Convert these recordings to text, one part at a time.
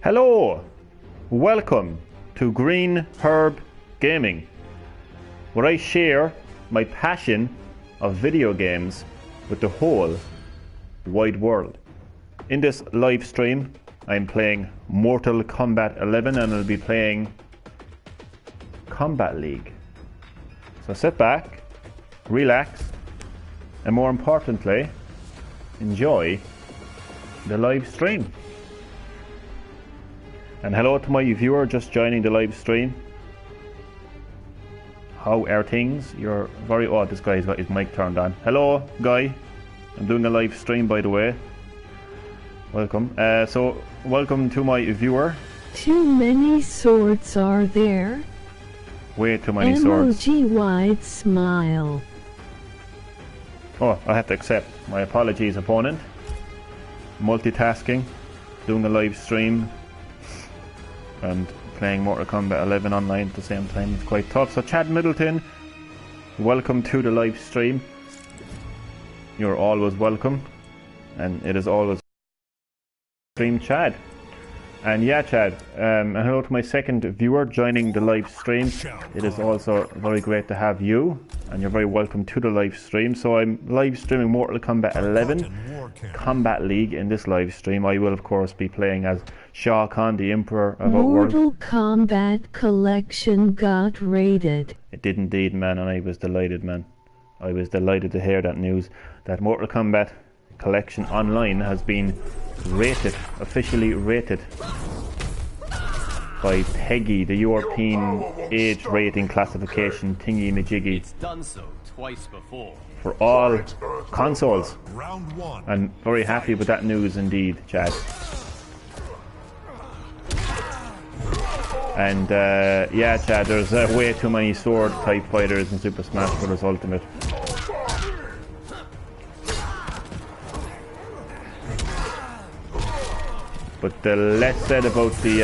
Hello, welcome to GreenHerb-Gaming, where I share my passion of video games with the whole wide world. In this live stream, I'm playing Mortal Kombat 11 and I'll be playing Kombat League. So sit back, relax, and more importantly, enjoy the live stream. And hello to my viewer just joining the live stream. How are things? You're very odd. This guy's got his mic turned on. Hello, guy. I'm doing a live stream, by the way. Welcome. So, welcome to my viewer. Too many swords are there. Way too many swords. Emoji wide smile. Oh, I have to accept. My apologies, opponent. Multitasking, doing a live stream, and playing Mortal Kombat 11 online at the same time. It's quite tough. So Chad Middleton, welcome to the live stream. You're always welcome, and it is always stream Chad. And yeah, Chad, and hello to my second viewer joining the live stream. It is also very great to have you, and you're very welcome to the live stream. So I'm live streaming Mortal Kombat 11 Kombat League in this live stream. I will of course be playing as Shao Kahn, the Emperor of Outworld. Mortal Kombat Collection got rated. It did indeed, man, and I was delighted, man. I was delighted to hear that news, that Mortal Kombat Collection Online has been rated, officially rated by PEGI, the European Age Rating Classification thingy majiggy. It's done so twice before. For all consoles. I'm very happy with that news indeed, Chad. And yeah, Chad, there's way too many sword type fighters in Super Smash Bros. Ultimate. But the less said about the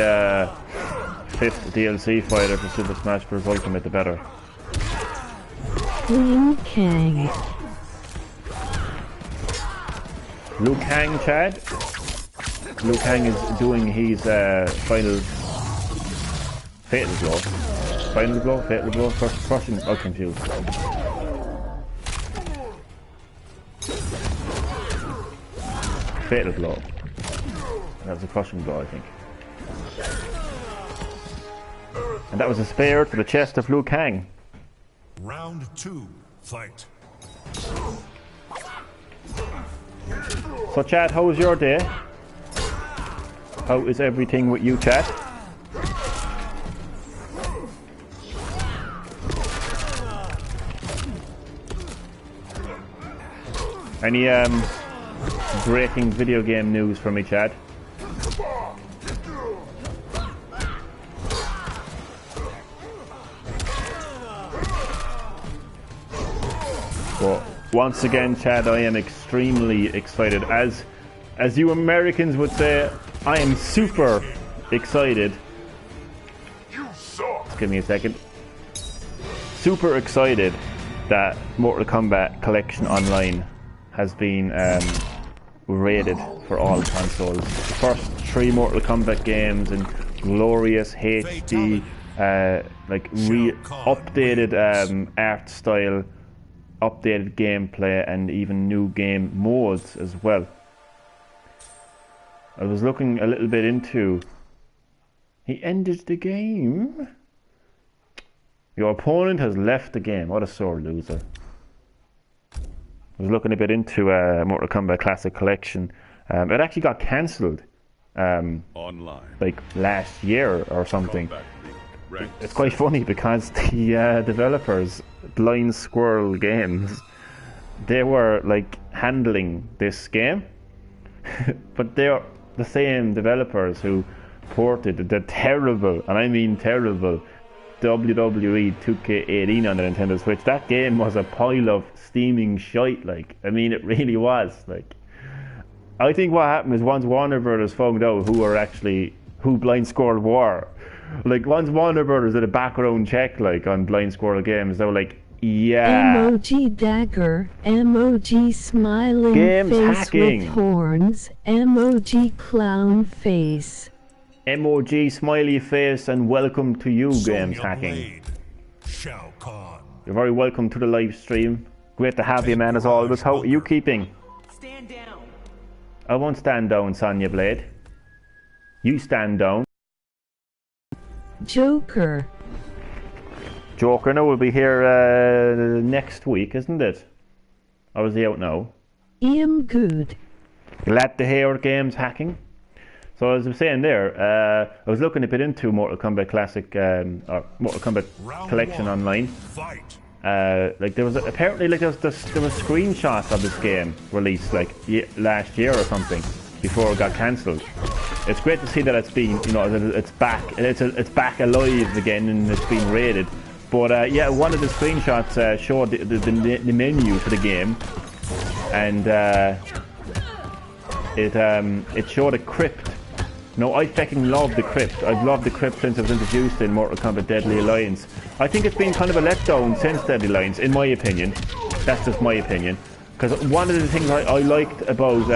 5th DLC fighter for Super Smash Bros. Ultimate, the better. Liu Kang. Liu Kang, Chad. Liu Kang is doing his final fatal blow. Final blow? Fatal blow? Crushing? I'm confused. Fatal blow. That was a crushing blow, I think. And that was a spear to the chest of Liu Kang. Round 2, fight. So Chad, how was your day? How is everything with you, Chad? Any breaking video game news for me, Chad? Well, once again, Chad, I am extremely excited. As you Americans would say, I am super excited. Just give me a second. Super excited that Mortal Kombat Collection Online has been rated for all consoles. The first 3 Mortal Kombat games in glorious HD, like updated art style, updated gameplay, and even new game modes as well. I was looking a little bit into... He ended the game? Your opponent has left the game. What a sore loser. I was looking a bit into Mortal Kombat Classic Collection. It actually got cancelled online, like last year or something. It's quite funny because the developers, Blind Squirrel Games, they were like handling this game, but they're the same developers who ported the terrible, and I mean terrible, WWE 2K18 on the Nintendo Switch. That game was a pile of steaming shite, like, I mean it really was. Like, I think what happened is once Warner Brothers found out who Blind Squirrel were, like once Warner Brothers did a background check like on Blind Squirrel Games, they were like, yeah. Emoji dagger, emoji smiling Games face hacking. with horns, emoji clown face. MOG, smiley face, and welcome to you, Games Hacking. Shao Kahn. You're very welcome to the live stream. Great to have you, man, as always. How are you keeping? Stand down. I won't stand down, Sonya Blade. You stand down. Joker. Joker now will be here next week, isn't it? Or is he out now? I'm good. Glad to hear Games Hacking. So as I was saying there, I was looking a bit into Mortal Kombat Classic or Mortal Kombat Collection online. Fight. Like there was apparently like there was screenshots of this game released like last year or something before it got cancelled. It's great to see that it's been, you know, it's back and it's back alive again and it's been raided. But yeah, one of the screenshots showed the menu for the game, and it showed a crypt. No, I fucking love the crypt. I've loved the crypt since it was introduced in Mortal Kombat Deadly Alliance. I think it's been kind of a letdown since Deadly Alliance, in my opinion. That's just my opinion. Because one of the things I liked about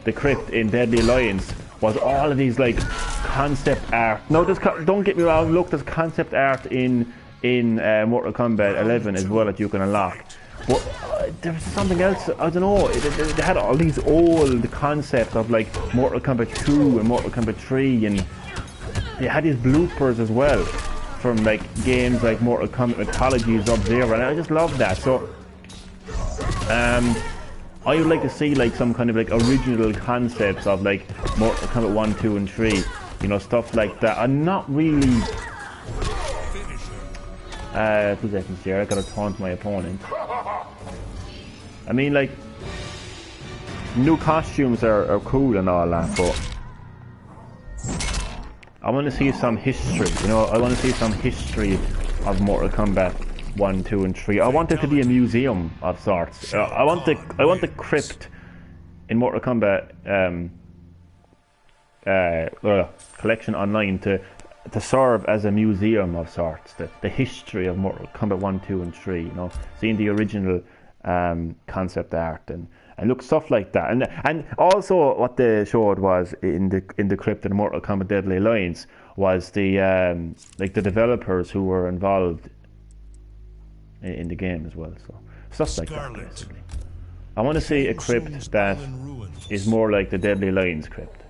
the crypt in Deadly Alliance was all of these like concept art. No, don't get me wrong. Look, there's concept art in Mortal Kombat 11 as well that you can unlock. But there was something else, I don't know, they had all these old concepts of like Mortal Kombat 2 and Mortal Kombat 3, and they had these bloopers as well from like games like Mortal Kombat Mythology, Sub-Zero, and I just love that. So I would like to see like some kind of like original concepts of like Mortal Kombat 1, 2 and 3, you know, stuff like that. I'm not really 2 seconds here, I gotta taunt my opponent. I mean, like, new costumes are cool and all that, but I want to see some history, you know, I want to see some history of Mortal Kombat 1, 2 and 3. I want it to be a museum of sorts. I want the crypt in Mortal Kombat Collection Online to serve as a museum of sorts, the history of Mortal Kombat 1, 2 and 3, you know, seeing the original concept art and look, stuff like that. And also what they showed was in the crypt in Mortal Kombat Deadly Alliance was the like the developers who were involved in the game as well, so stuff like that basically. I want to see a crypt that is more like the Deadly Alliance crypt.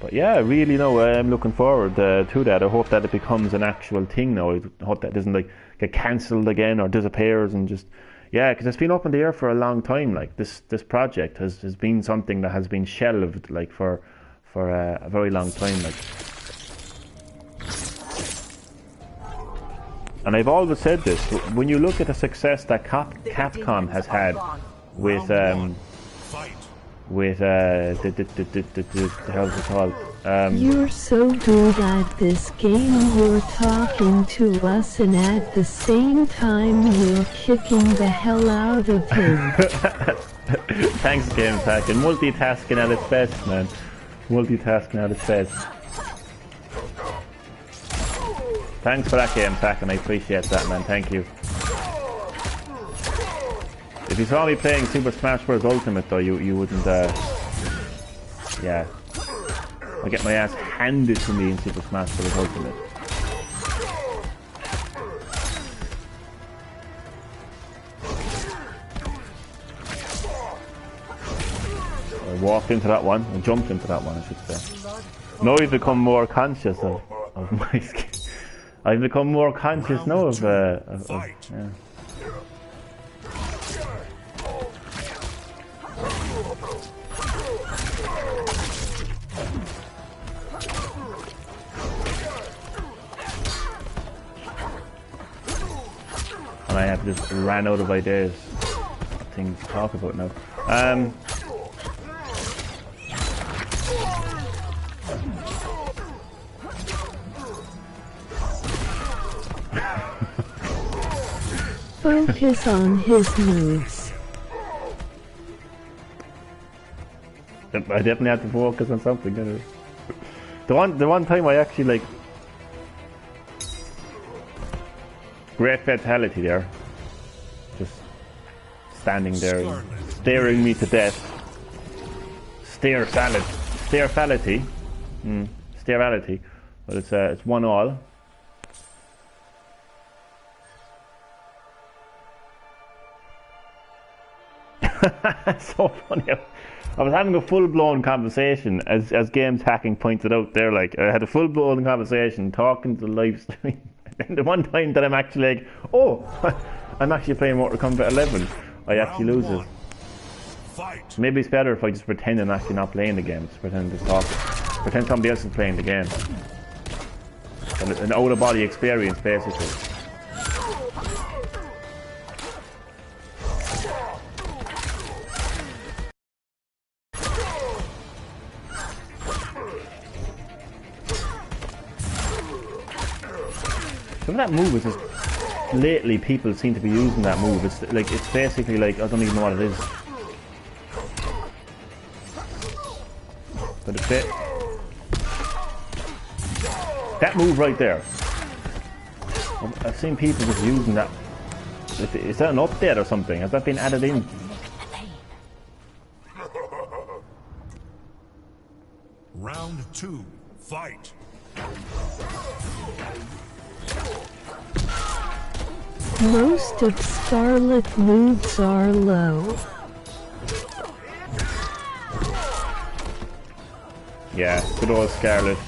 But yeah, really, no, I'm looking forward to that. I hope that it becomes an actual thing now. I hope that it doesn't like get cancelled again or disappears and just, yeah, because it's been up in the air for a long time. Like this project has been something that has been shelved like for a very long time. Like, and I've always said this, when you look at the success that Capcom has had with the hell's it called? You're so good at this game, you're talking to us and at the same time you're kicking the hell out of him. Thanks, Games Hacking. Multitasking at its best, man. Multitasking at its best. Thanks for that, Games Hacking. I appreciate that, man. Thank you. If you saw me playing Super Smash Bros. Ultimate, though, you wouldn't, yeah. I get my ass handed to me in Super Smash Bros. Ultimate. I walked into that one, I jumped into that one, I should say. Now I've become more conscious of my skin. I've become more conscious now of yeah. And I have just ran out of ideas, things to talk about now. Focus on his moves. I definitely have to focus on something. You know? The one time I actually like great fatality there, just standing there, staring me to death. Stare Stairfality. Stairfality. But it's 1-all. So funny. I was having a full-blown conversation, as Games Hacking pointed out there. Like, I had a full-blown conversation talking to the live stream. And the one time that I'm actually like, oh, I'm actually playing Mortal Kombat 11, I actually lose it. Fight. Maybe it's better if I just pretend I'm actually not playing the game. Just pretend to talk. Pretend somebody else is playing the game. An out-of-body experience, basically. Some of that move is just... Lately, people seem to be using that move. It's basically like... I don't even know what it is. But it's it. That move right there. I've seen people just using that. Is that an update or something? Has that been added in? Round 2. Fight. Most of Scarlet moves are low. Yeah, good old Scarlet.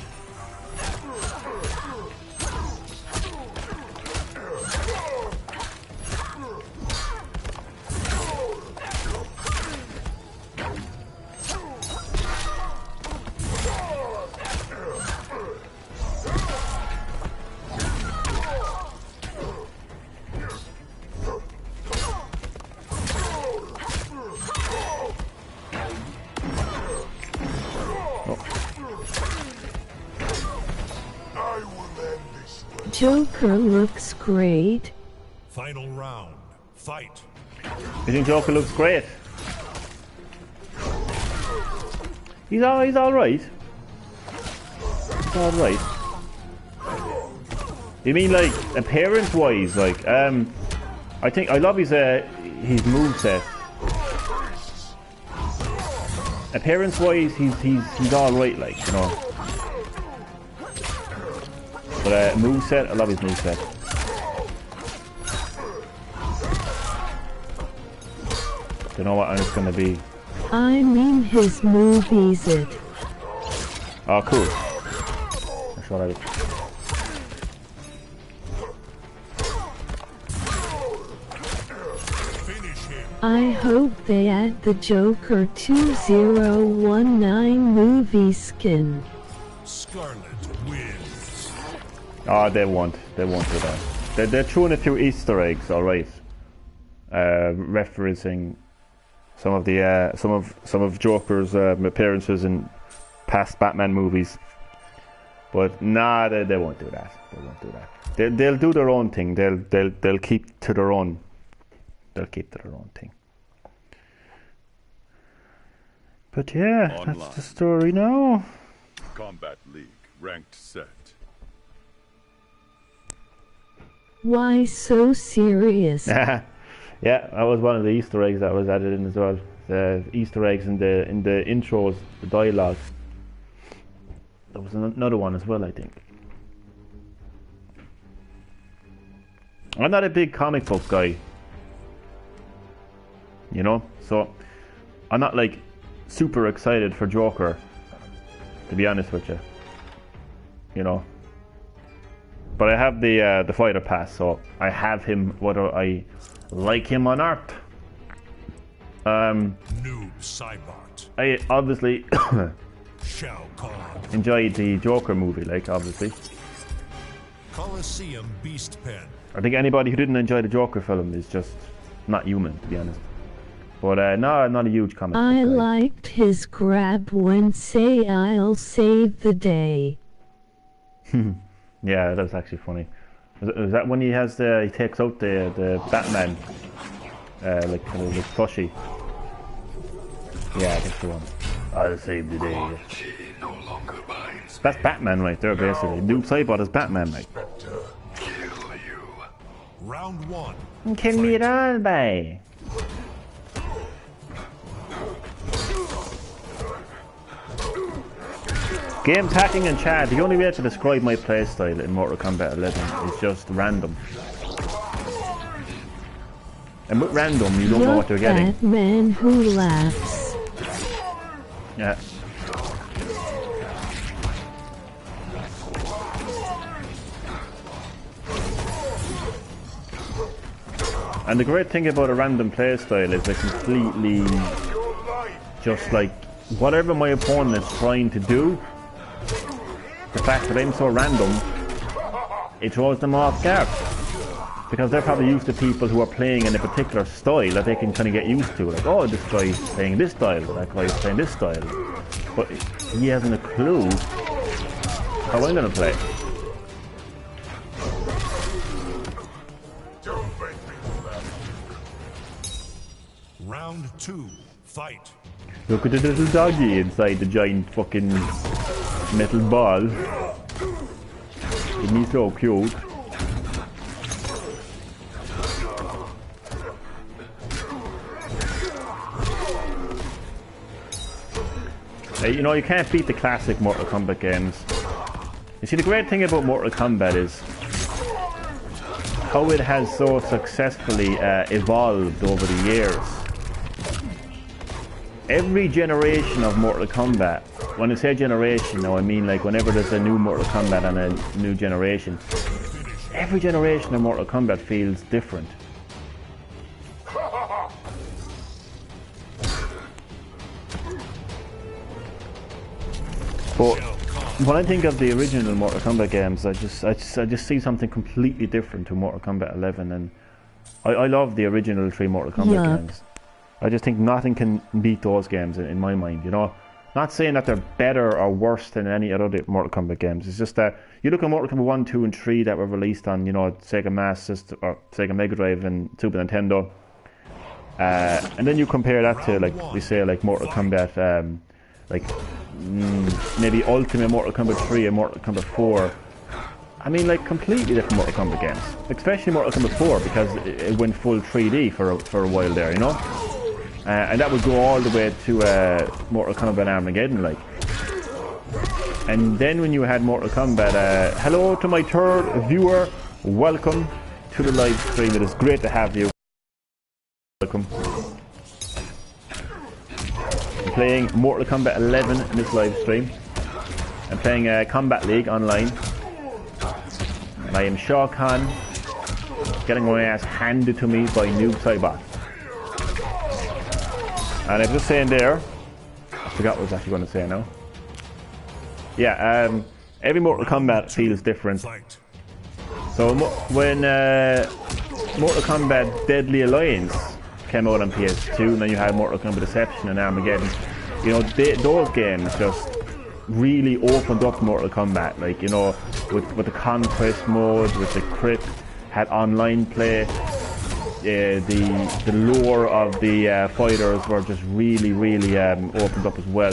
Joker looks great. Final round. Fight. You think Joker looks great? He's all right. He's all right. You mean like appearance-wise? Like I think I love his moveset. Appearance-wise, he's all right. Like, you know. But moveset, I love his moveset. Don't know what it's gonna be. I mean his movies it. Oh, cool. That's what I did. I hope they add the Joker 2019 movie skin. Scarlet wins. Oh, they won't do that. They're throwing a few Easter eggs, all right. Referencing some of the some of Joker's appearances in past Batman movies. But nah, they won't do that. They won't do that. They'll do their own thing. They'll keep to their own. They'll keep to their own thing. But yeah, Online. that's the story now. Combat League ranked set. Why so serious? Yeah, that was one of the Easter eggs that was added in as well. The Easter eggs in the intros, the dialogue. There was another one as well, I think. I'm not a big comic book guy, you know, so I'm not like super excited for Joker, to be honest with you. You know. But I have the fighter pass, so I have him whether I like him or not. Noob Cybot. I obviously Shao Kahn. enjoyed the Joker movie, like, obviously. Coliseum Beast Pen. I think anybody who didn't enjoy the Joker film is just not human, to be honest. But no, I'm not a huge comic book I guy. liked his grab when say I'll save the day. Yeah, that's actually funny. Is that when he takes out the Batman, like kind of like plushie? Yeah, that's the one. I'll save the day. That's Batman right there, basically. Noob Cybot is Batman, like. Round 1. Kill me all, bye. Games hacking and chat. The only way to describe my playstyle in Mortal Kombat 11 is just random. And with random, you don't know what you're getting. That man who laughs. Yeah. And the great thing about a random playstyle is it completely just like whatever my opponent is trying to do, the fact that I'm so random, it throws them off guard. Because they're probably used to people who are playing in a particular style that they can kind of get used to. Like, oh, this guy's playing this style, that guy's playing this style. But he hasn't a clue how I'm going to play. Round 2, fight. Look at the little doggy inside the giant fucking metal ball. Isn't he so cute? You know, you can't beat the classic Mortal Kombat games. You see, the great thing about Mortal Kombat is how it has so successfully evolved over the years. Every generation of Mortal Kombat, when I say generation now, I mean like whenever there's a new Mortal Kombat and a new generation, every generation of Mortal Kombat feels different. But when I think of the original Mortal Kombat games, I just see something completely different to Mortal Kombat 11, and I love the original 3 Mortal Kombat games. I just think nothing can beat those games in my mind, you know. Not saying that they're better or worse than any other Mortal Kombat games. It's just that you look at Mortal Kombat 1, 2 and 3 that were released on, you know, Sega Master System or Sega Mega Drive and Super Nintendo. And then you compare that to, like, we say, like Mortal Kombat, maybe Ultimate Mortal Kombat 3 and Mortal Kombat 4. I mean, like, completely different Mortal Kombat games. Especially Mortal Kombat 4 because it went full 3D for a while there, you know? And that would go all the way to Mortal Kombat Armageddon, like. And then when you had Mortal Kombat, hello to my third viewer, welcome to the live stream. It is great to have you. Welcome. I'm playing Mortal Kombat 11 in this live stream. I'm playing Kombat League online. And I am Shao Kahn, getting my ass handed to me by Noob Saibot. And I'm just saying there, I forgot what I was actually going to say now. Yeah, every Mortal Kombat feels different. So when Mortal Kombat Deadly Alliance came out on PS2, and then you had Mortal Kombat Deception and Armageddon, you know, those games just really opened up Mortal Kombat. Like, you know, with the Conquest mode, with the Crypt, had online play. The lore of the fighters were just really opened up as well.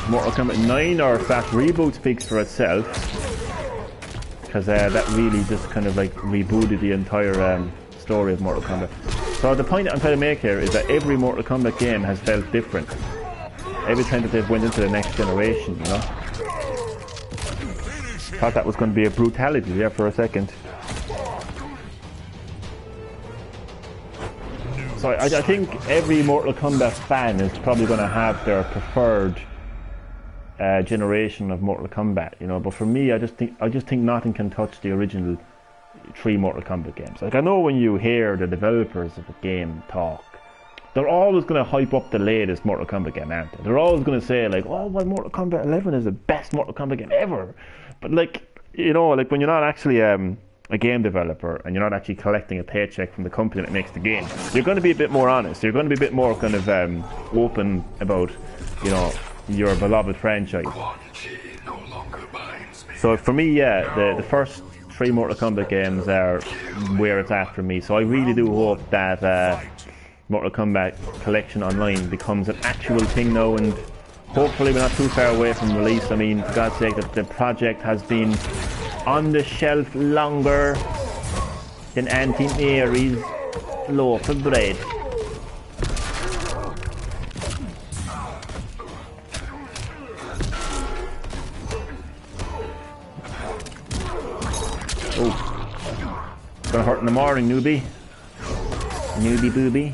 Mortal Kombat 9 or / reboot speaks for itself, because that really just kind of like rebooted the entire story of Mortal Kombat. So the point that I'm trying to make here is that every Mortal Kombat game has felt different every time that they've went into the next generation, you know. Thought that was going to be a brutality there for a second. So I think every Mortal Kombat fan is probably going to have their preferred generation of Mortal Kombat, you know. But for me, I just think nothing can touch the original 3 Mortal Kombat games. Like, I know when you hear the developers of a game talk, they're always going to hype up the latest Mortal Kombat game, aren't they? They're always going to say like, oh, well, Mortal Kombat 11 is the best Mortal Kombat game ever. But like, you know, like when you're not actually a game developer and you're not actually collecting a paycheck from the company that makes the game, you're going to be a bit more honest. You're going to be a bit more kind of open about, you know, your beloved franchise. So for me, yeah, the first 3 Mortal Kombat games are where it's at for me. So I really do hope that Mortal Kombat Collection Online becomes an actual thing now, and hopefully we're not too far away from release. I mean, for God's sake, the project has been on the shelf longer than Auntie Mary's loaf of bread. Gonna hurt in the morning, newbie. Newbie booby.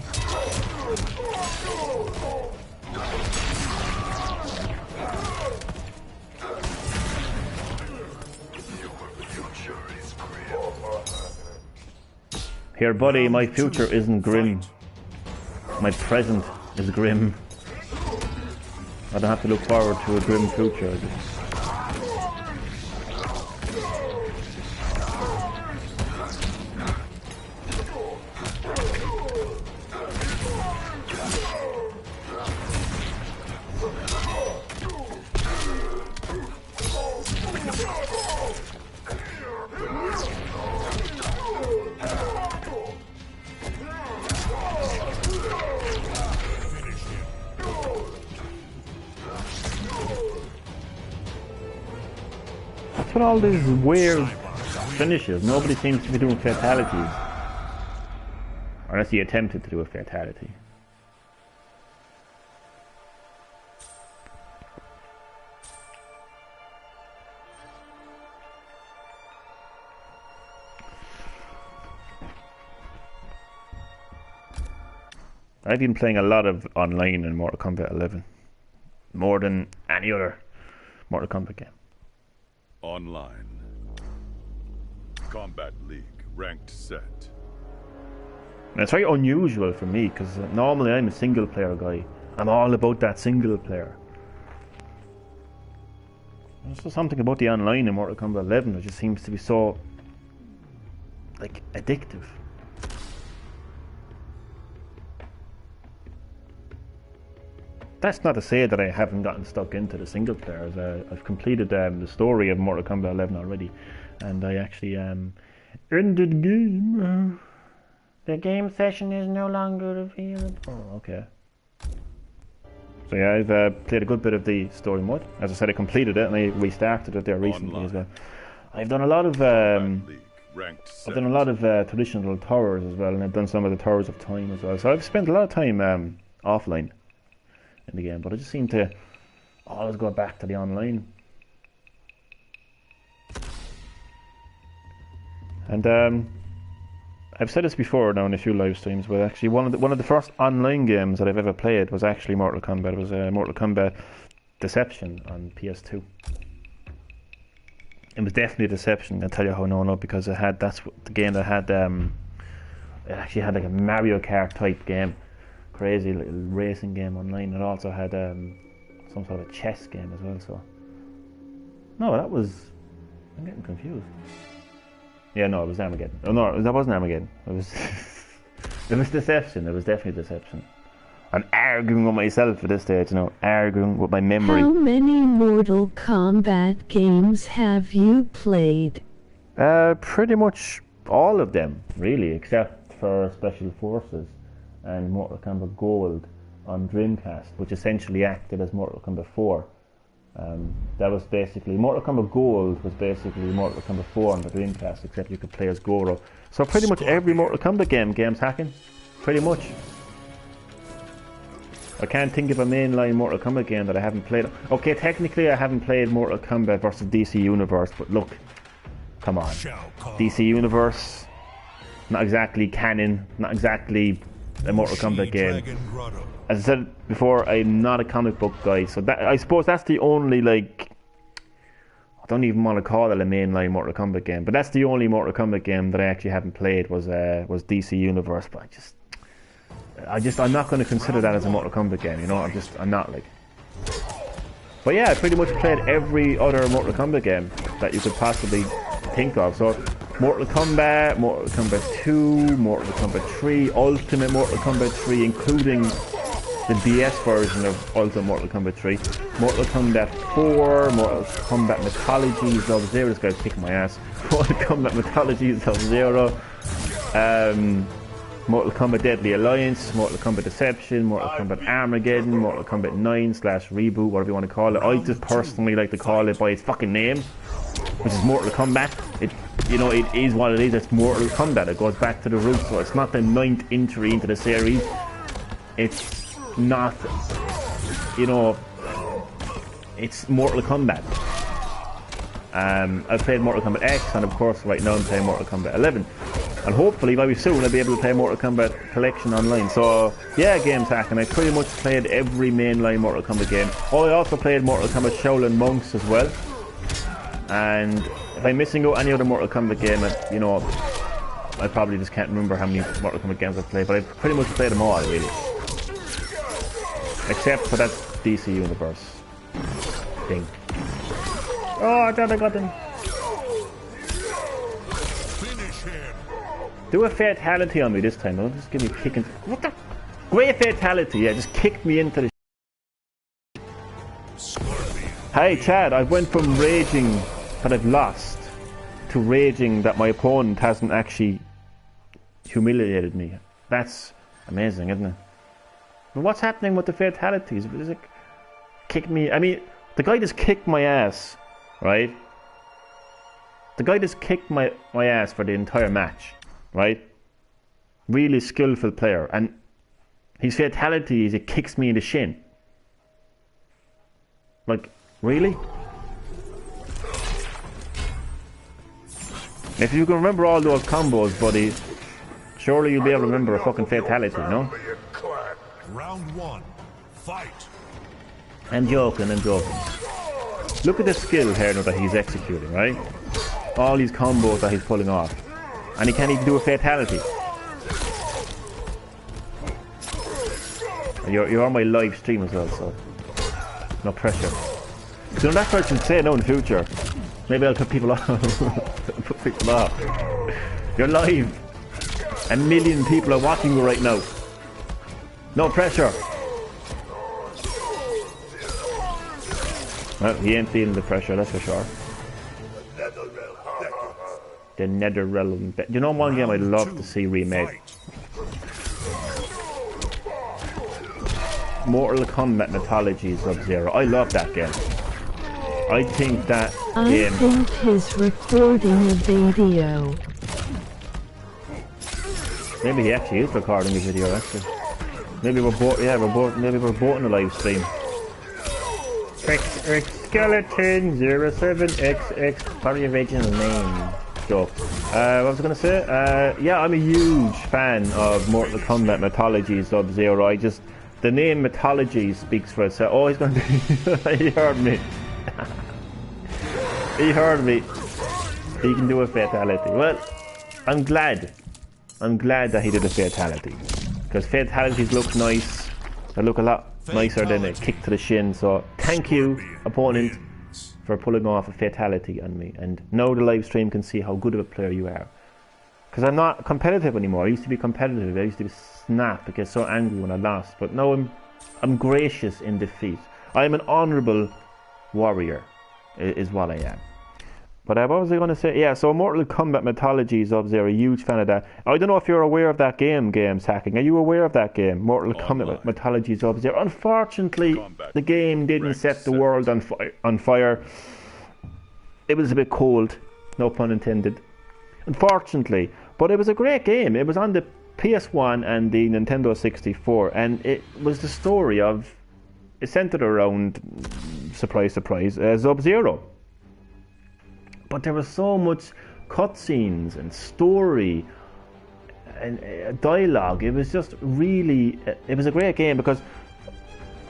Here, buddy, my future isn't grim. My present is grim. I don't have to look forward to a grim future. With all these weird finishes, nobody seems to be doing fatalities. Unless he attempted to do a fatality. I've been playing a lot of online in Mortal Kombat 11. More than any other Mortal Kombat game. Online. Kombat League. Ranked set. And it's very unusual for me, because normally I'm a single player guy. I'm all about that single player. There's just something about the online in Mortal Kombat 11 that just seems to be so, like, addictive. That's not to say that I haven't gotten stuck into the single players. I've completed the story of Mortal Kombat 11 already, and I actually ended the game. The game session is no longer available. Oh, okay. So yeah, I've played a good bit of the story mode. As I said, I completed it and I restarted it there recently as well. I've done a lot of traditional towers as well, and I've done some of the towers of time as well. So I've spent a lot of time offline in the game, but I just seem to always go back to the online. And I've said this before now in a few live streams, but actually one of the first online games that I've ever played was actually Mortal Kombat. It was Mortal Kombat Deception on PS2. It was definitely Deception. I'll tell you how no, because it had the game that had it actually had like a Mario Kart type game. Crazy little racing game online. It also had some sort of a chess game as well. So no, I'm getting confused. Yeah, no, it was Armageddon. Oh no, that wasn't Armageddon. It was it was Deception. It was definitely Deception. I'm arguing with myself at this stage, arguing with my memory. How many Mortal Kombat games have you played? Pretty much all of them, really, except for Special Forces and Mortal Kombat Gold on Dreamcast, which essentially acted as Mortal Kombat 4. That was basically, Mortal Kombat Gold was basically Mortal Kombat 4 on the Dreamcast, except you could play as Goro. So pretty much every Mortal Kombat game's hacking. Pretty much. I can't think of a mainline Mortal Kombat game that I haven't played. Okay, technically I haven't played Mortal Kombat versus DC Universe, but look, come on. DC Universe, not exactly canon, not exactly a Mortal Kombat game. As I said before, I'm not a comic book guy, so that, I suppose that's the only, like, I don't even want to call it a mainline Mortal Kombat game, but that's the only Mortal Kombat game that I actually haven't played was DC Universe. But I'm not going to consider that as a Mortal Kombat game, I'm not, like. But yeah, I pretty much played every other Mortal Kombat game that you could possibly think of. So Mortal Kombat, Mortal Kombat 2, Mortal Kombat 3, Ultimate Mortal Kombat 3, including the DS version of Ultimate Mortal Kombat 3, Mortal Kombat 4, Mortal Kombat Mythology Sub-Zero, this guy's kicking my ass, Mortal Kombat Mythology Sub-Zero, Mortal Kombat Deadly Alliance, Mortal Kombat Deception, Mortal Kombat Armageddon, Mortal Kombat 9/reboot, whatever you want to call it. I just personally like to call it by its fucking name, which is Mortal Kombat. It is what it is. It's Mortal Kombat. It goes back to the roots. So it's not the 9th entry into the series. It's not, it's Mortal Kombat. I've played Mortal Kombat X, and of course right now I'm playing Mortal Kombat 11. And hopefully very soon I'll be able to play Mortal Kombat Collection online. So yeah, Games Hack, and I pretty much played every mainline Mortal Kombat game. Oh, I also played Mortal Kombat Shaolin Monks as well. And if I'm missing out any other Mortal Kombat game, you know, I probably just can't remember how many Mortal Kombat games I've played, but I've pretty much played them all, really. Except for that DC Universe thing. Oh, I thought I got them. Do a fatality on me this time. Don't just give me a kick into... What the... Great fatality, yeah, just kicked me into the... Hey, Chad, I went from raging that I've lost to raging that my opponent hasn't actually humiliated me. That's amazing, isn't it? But what's happening with the fatalities? Is it kick me? I mean, the guy just kicked my ass, right? The guy just kicked my ass for the entire match, right? Really skillful player, and his fatality is he kicks me in the shin. Like, really? If you can remember all those combos, buddy, surely you'll be able to remember a fucking fatality, no? Round 1, fight. I'm joking, I'm joking. Look at the skill here now that he's executing, right? All these combos that he's pulling off. And he can't even do a fatality. And you're on my live stream as well, so no pressure. So that's what I should say now in the future. Maybe I'll put people off. Put people off. You're live. 1 million people are watching you right now. No pressure. Well, he ain't feeling the pressure, that's for sure. The Netherrealm. You know one game I'd love to see remade? Mortal Kombat Mythology Sub-Zero. I love that game. I think that game... I think he's recording a video. Maybe he actually is recording a video, actually. Maybe we're both, yeah, maybe we're both in a live stream. Skeleton 07XX for the original name. Joke. What was I going to say? Yeah, I'm a huge fan of Mortal Kombat Mythology Sub-Zero. The name Mythology speaks for itself. Oh, he's going to be... He heard me. He heard me. He can do a fatality. Well, I'm glad that he did a fatality. Because fatalities look nice. They look a lot nicer than a kick to the shin. So, thank you, opponent, for pulling off a fatality on me. And now the live stream can see how good of a player you are. Because I'm not competitive anymore. I used to be competitive. I used to be snap, get so angry when I lost. But now I'm gracious in defeat. I'm an honourable warrior, is what I am. But what was I going to say? Yeah, so Mortal Kombat Mythology Sub-Zero, a huge fan of that. I don't know if you're aware of that game, Games Hacking. Are you aware of that game, Mortal Kombat Mythology Sub-Zero? Unfortunately, the game didn't set the world on fire. It was a bit cold, no pun intended. Unfortunately, but it was a great game. It was on the PS1 and the Nintendo 64, and it was the story of... It centered around, surprise, surprise, Sub-Zero. But there was so much cutscenes and story and dialogue. It was just really... It was a great game because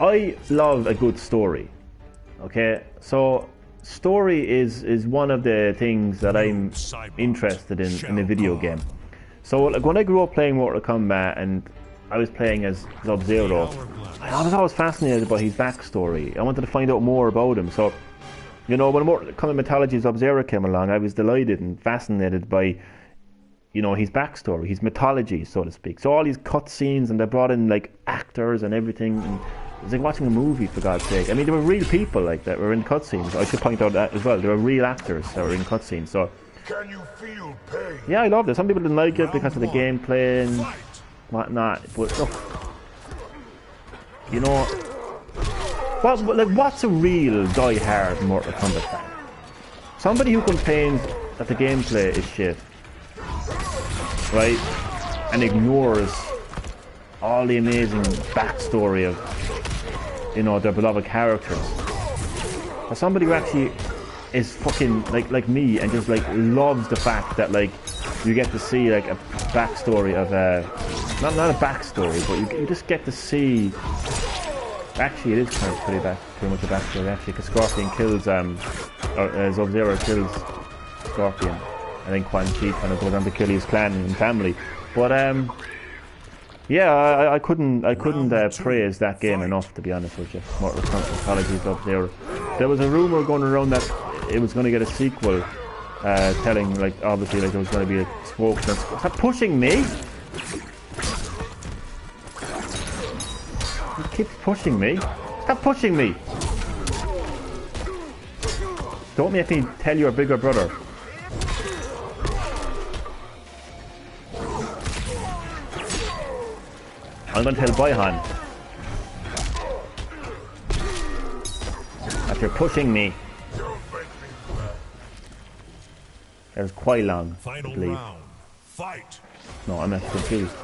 I love a good story. Okay, so story is one of the things that I'm interested in a video game. So like when I grew up playing Mortal Kombat and I was playing as Sub-Zero, I was always fascinated by his backstory. I wanted to find out more about him. So, you know, when Mortal Kombat Mythology Sub-Zero came along, I was delighted and fascinated by, you know, his backstory, his mythology, so to speak. So all these cutscenes, and they brought in like actors and everything. And it was like watching a movie, for God's sake. I mean, there were real people like that were in cutscenes. I should point out that as well. There were real actors that were in cutscenes. So, can you feel pain? Yeah, I loved it. Some people didn't like it because of the gameplay and whatnot. But look, you know, what's a real die-hard Mortal Kombat fan? Somebody who complains that the gameplay is shit, right, and ignores all the amazing backstory of, you know, their beloved characters. Or somebody who actually is fucking like me and just like loves the fact that like you get to see like a backstory of not a backstory, but you just get to see. Actually, it is kind of pretty much a backstory actually, because Scorpion kills Sub-Zero kills Scorpion, and then Quan Chi kind of goes on to kill his clan and family. But yeah, I couldn't praise that game enough, to be honest with you. Mortal Kombat Apologies Sub-Zero. There was a rumor going around that it was going to get a sequel, telling like obviously like there was going to be a smoke. Stop pushing me! He keeps pushing me. Stop pushing me! Don't make me tell your bigger brother. I'm going to tell Boyhan that you're pushing me. That was quite long, I believe. Round. Fight. No, I'm actually confused.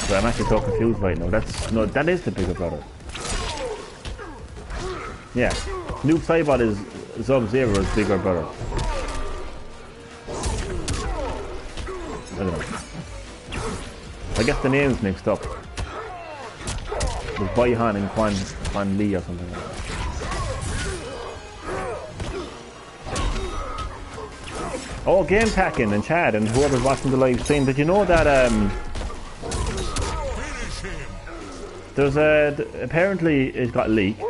So I'm actually so confused right now. That is the bigger brother. Yeah, Noob Saibot is Sub-Zero's bigger brother. I don't know. I get the names mixed up. There's Boyhan and Quan Li or something like that. Oh, Game Packing and Chad and whoever's watching the live stream. Did you know that there's apparently it got leaked.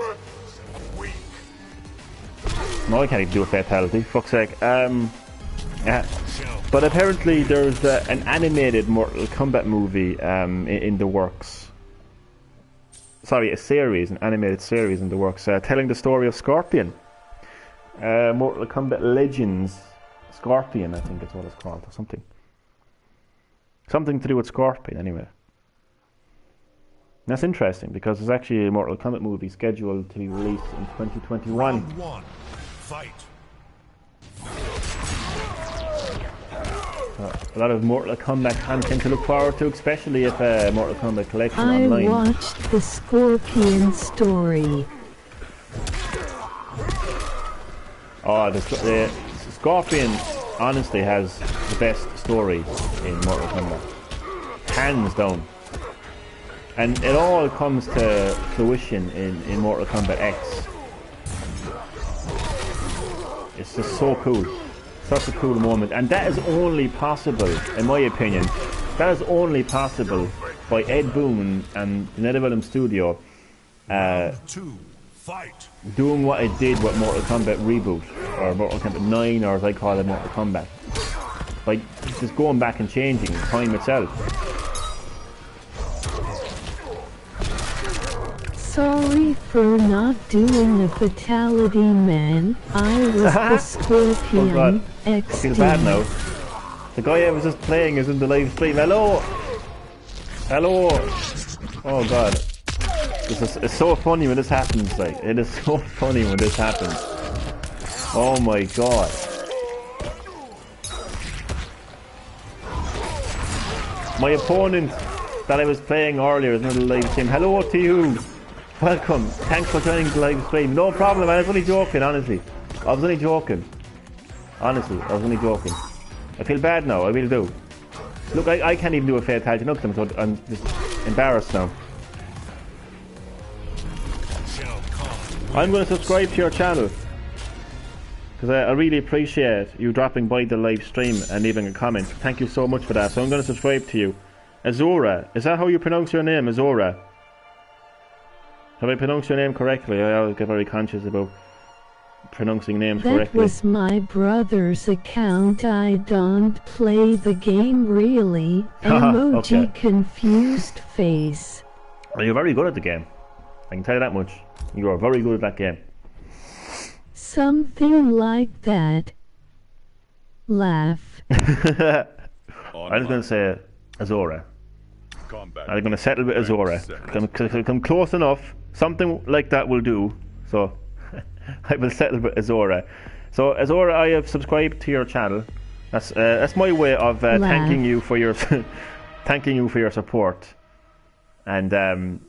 No, I can't even do a fatality. Fuck's sake. Yeah. But apparently there's an animated Mortal Kombat movie in the works. Sorry, an animated series in the works, telling the story of Scorpion. Mortal Kombat Legends Scorpion, I think is what it's called, or something. Something to do with Scorpion, anyway. That's interesting, because there's actually a Mortal Kombat movie scheduled to be released in 2021. Round one. Fight. A lot of Mortal Kombat content to look forward to, especially if Mortal Kombat Collection I online. I watched the Scorpion story. Oh, the Scorpion honestly has the best story in Mortal Kombat. Hands down. And it all comes to fruition in Mortal Kombat X. It's just so cool. Such a cool moment. And that is only possible, in my opinion, that is only possible by Ed Boon and the NetherRealm studio doing what it did with Mortal Kombat Reboot, or Mortal Kombat 9, or as I call it, Mortal Kombat. By just going back and changing time itself. Sorry for not doing the fatality, man. I was the Scorpion XD. I feel bad now. The guy I was just playing is in the live stream. Hello! Hello! Oh god. It's so funny when this happens, like. It is so funny when this happens. Oh my god. My opponent that I was playing earlier is in the live stream. Hello to you! Welcome. Thanks for joining the live stream. No problem, man. I was only joking, honestly. I was only joking. Honestly, I was only joking. I feel bad now. I really do. Look, I can't even do a fatality. Look, I'm just embarrassed now. I'm going to subscribe to your channel, because I really appreciate you dropping by the live stream and leaving a comment. Thank you so much for that. So I'm going to subscribe to you. Azora. Is that how you pronounce your name, Azora? Have I pronounced your name correctly? I always get very conscious about pronouncing names correctly. That was my brother's account. I don't play the game really. Emoji okay. Confused face. Well, you're very good at the game. I can tell you that much. You are very good at that game. Something like that. Laugh. I was going to say Azora. Combat. I'm going to settle with Azora. Come close enough. Something like that will do. So I will settle with Azora. So Azora, I have subscribed to your channel. That's my way of thanking you for your support, and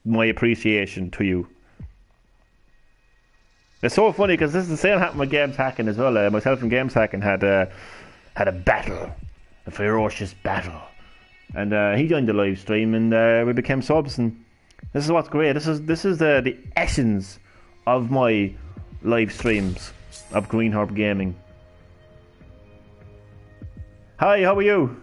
my appreciation to you. It's so funny because this is the same happened with Games Hacking as well. Myself and Games Hacking had a battle, a ferocious battle, and he joined the live stream, and we became subs. And this is what's great. This is the essence of my live streams of GreenHerb-Gaming. Hi, how are you?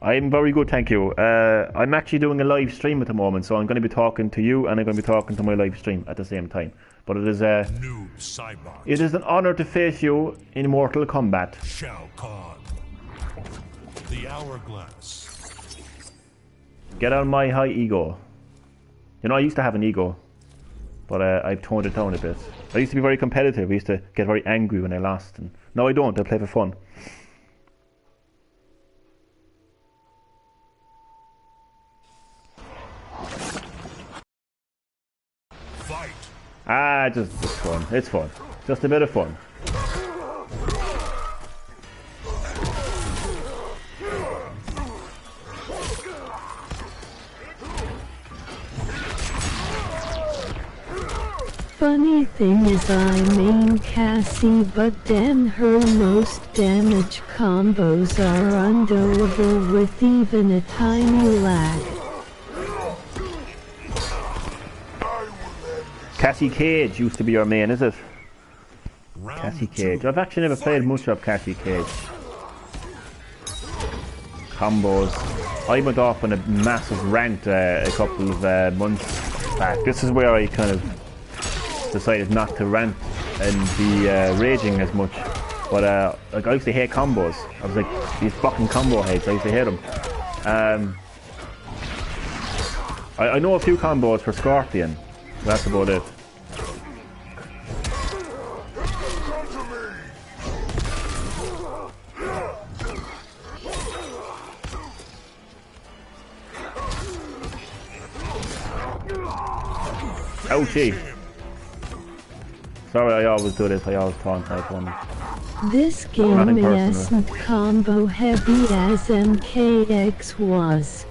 I'm very good, thank you. I'm actually doing a live stream at the moment, so I'm going to be talking to you and I'm going to be talking to my live stream at the same time. But it is an honor to face you in Mortal Kombat. Shao Kahn. The hourglass. Get on my high ego. You know, I used to have an ego, but I've toned it down a bit. I used to be very competitive. I used to get very angry when I lost. And no, I don't. I play for fun. Just fun. It's fun. Just a bit of fun. Funny thing is I main Cassie, but then her most damage combos are undeliverable with even a tiny lag. Cassie Cage used to be your main, is it? Cassie Cage. I've actually never played much of Cassie Cage. Combos. I went off on a massive rant a couple of months back. This is where I kind of decided not to rant and be raging as much. But like I used to hate combos. I was like, these fucking combo heads, I used to hate them. I know a few combos for Scorpion. That's about it. Ouchie. Sorry, I always do this. I always taunt my opponent. This game isn't combo heavy as MKX was.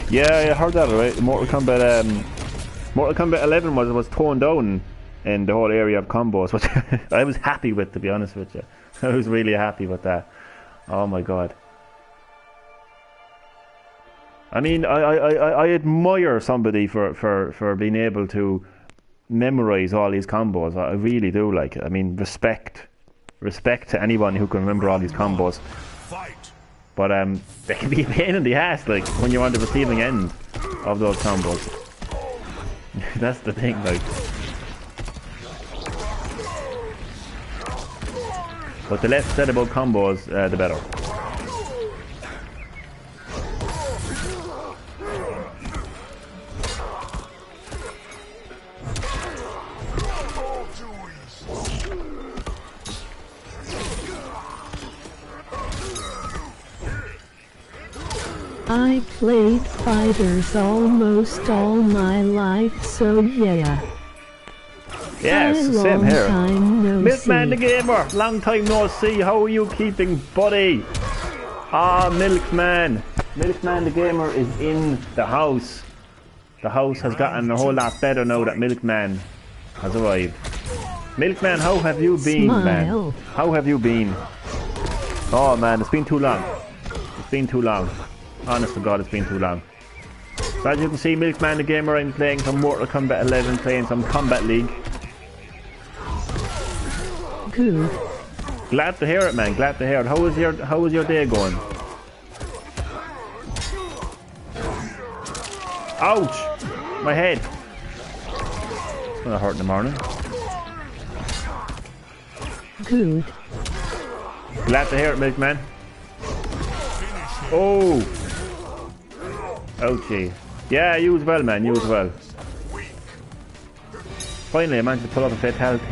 Yeah, I heard that, right? Mortal Kombat 11 was toned down in the whole area of combos, which I was happy with, to be honest with you. I was really happy with that. Oh my god. I mean, I admire somebody for being able to memorize all these combos. I really do. Like, I mean, respect to anyone who can remember all these combos. But they can be a pain in the ass, like when you're on the receiving end of those combos. That's the thing, like. But the less said about combos, the better. I played fighters almost all my life, so yeah. Yeah, it's the same here. Milkman the Gamer, long time no see. How are you keeping, buddy? Ah, Milkman. Milkman the Gamer is in the house. The house has gotten a whole lot better now that Milkman has arrived. Milkman, how have you been, man? How have you been? Oh man, it's been too long. It's been too long. Honest to God, it's been too long. So as you can see, Milkman the Gamer, I'm playing some Mortal Kombat 11, playing some Combat League. Good. Glad to hear it, man. Glad to hear it. How was your day going? Ouch! My head. It's gonna hurt in the morning. Good. Glad to hear it, Milkman. Oh! Ouchie. Yeah, you as well, man. You as well. Finally, I managed to pull off a fatality.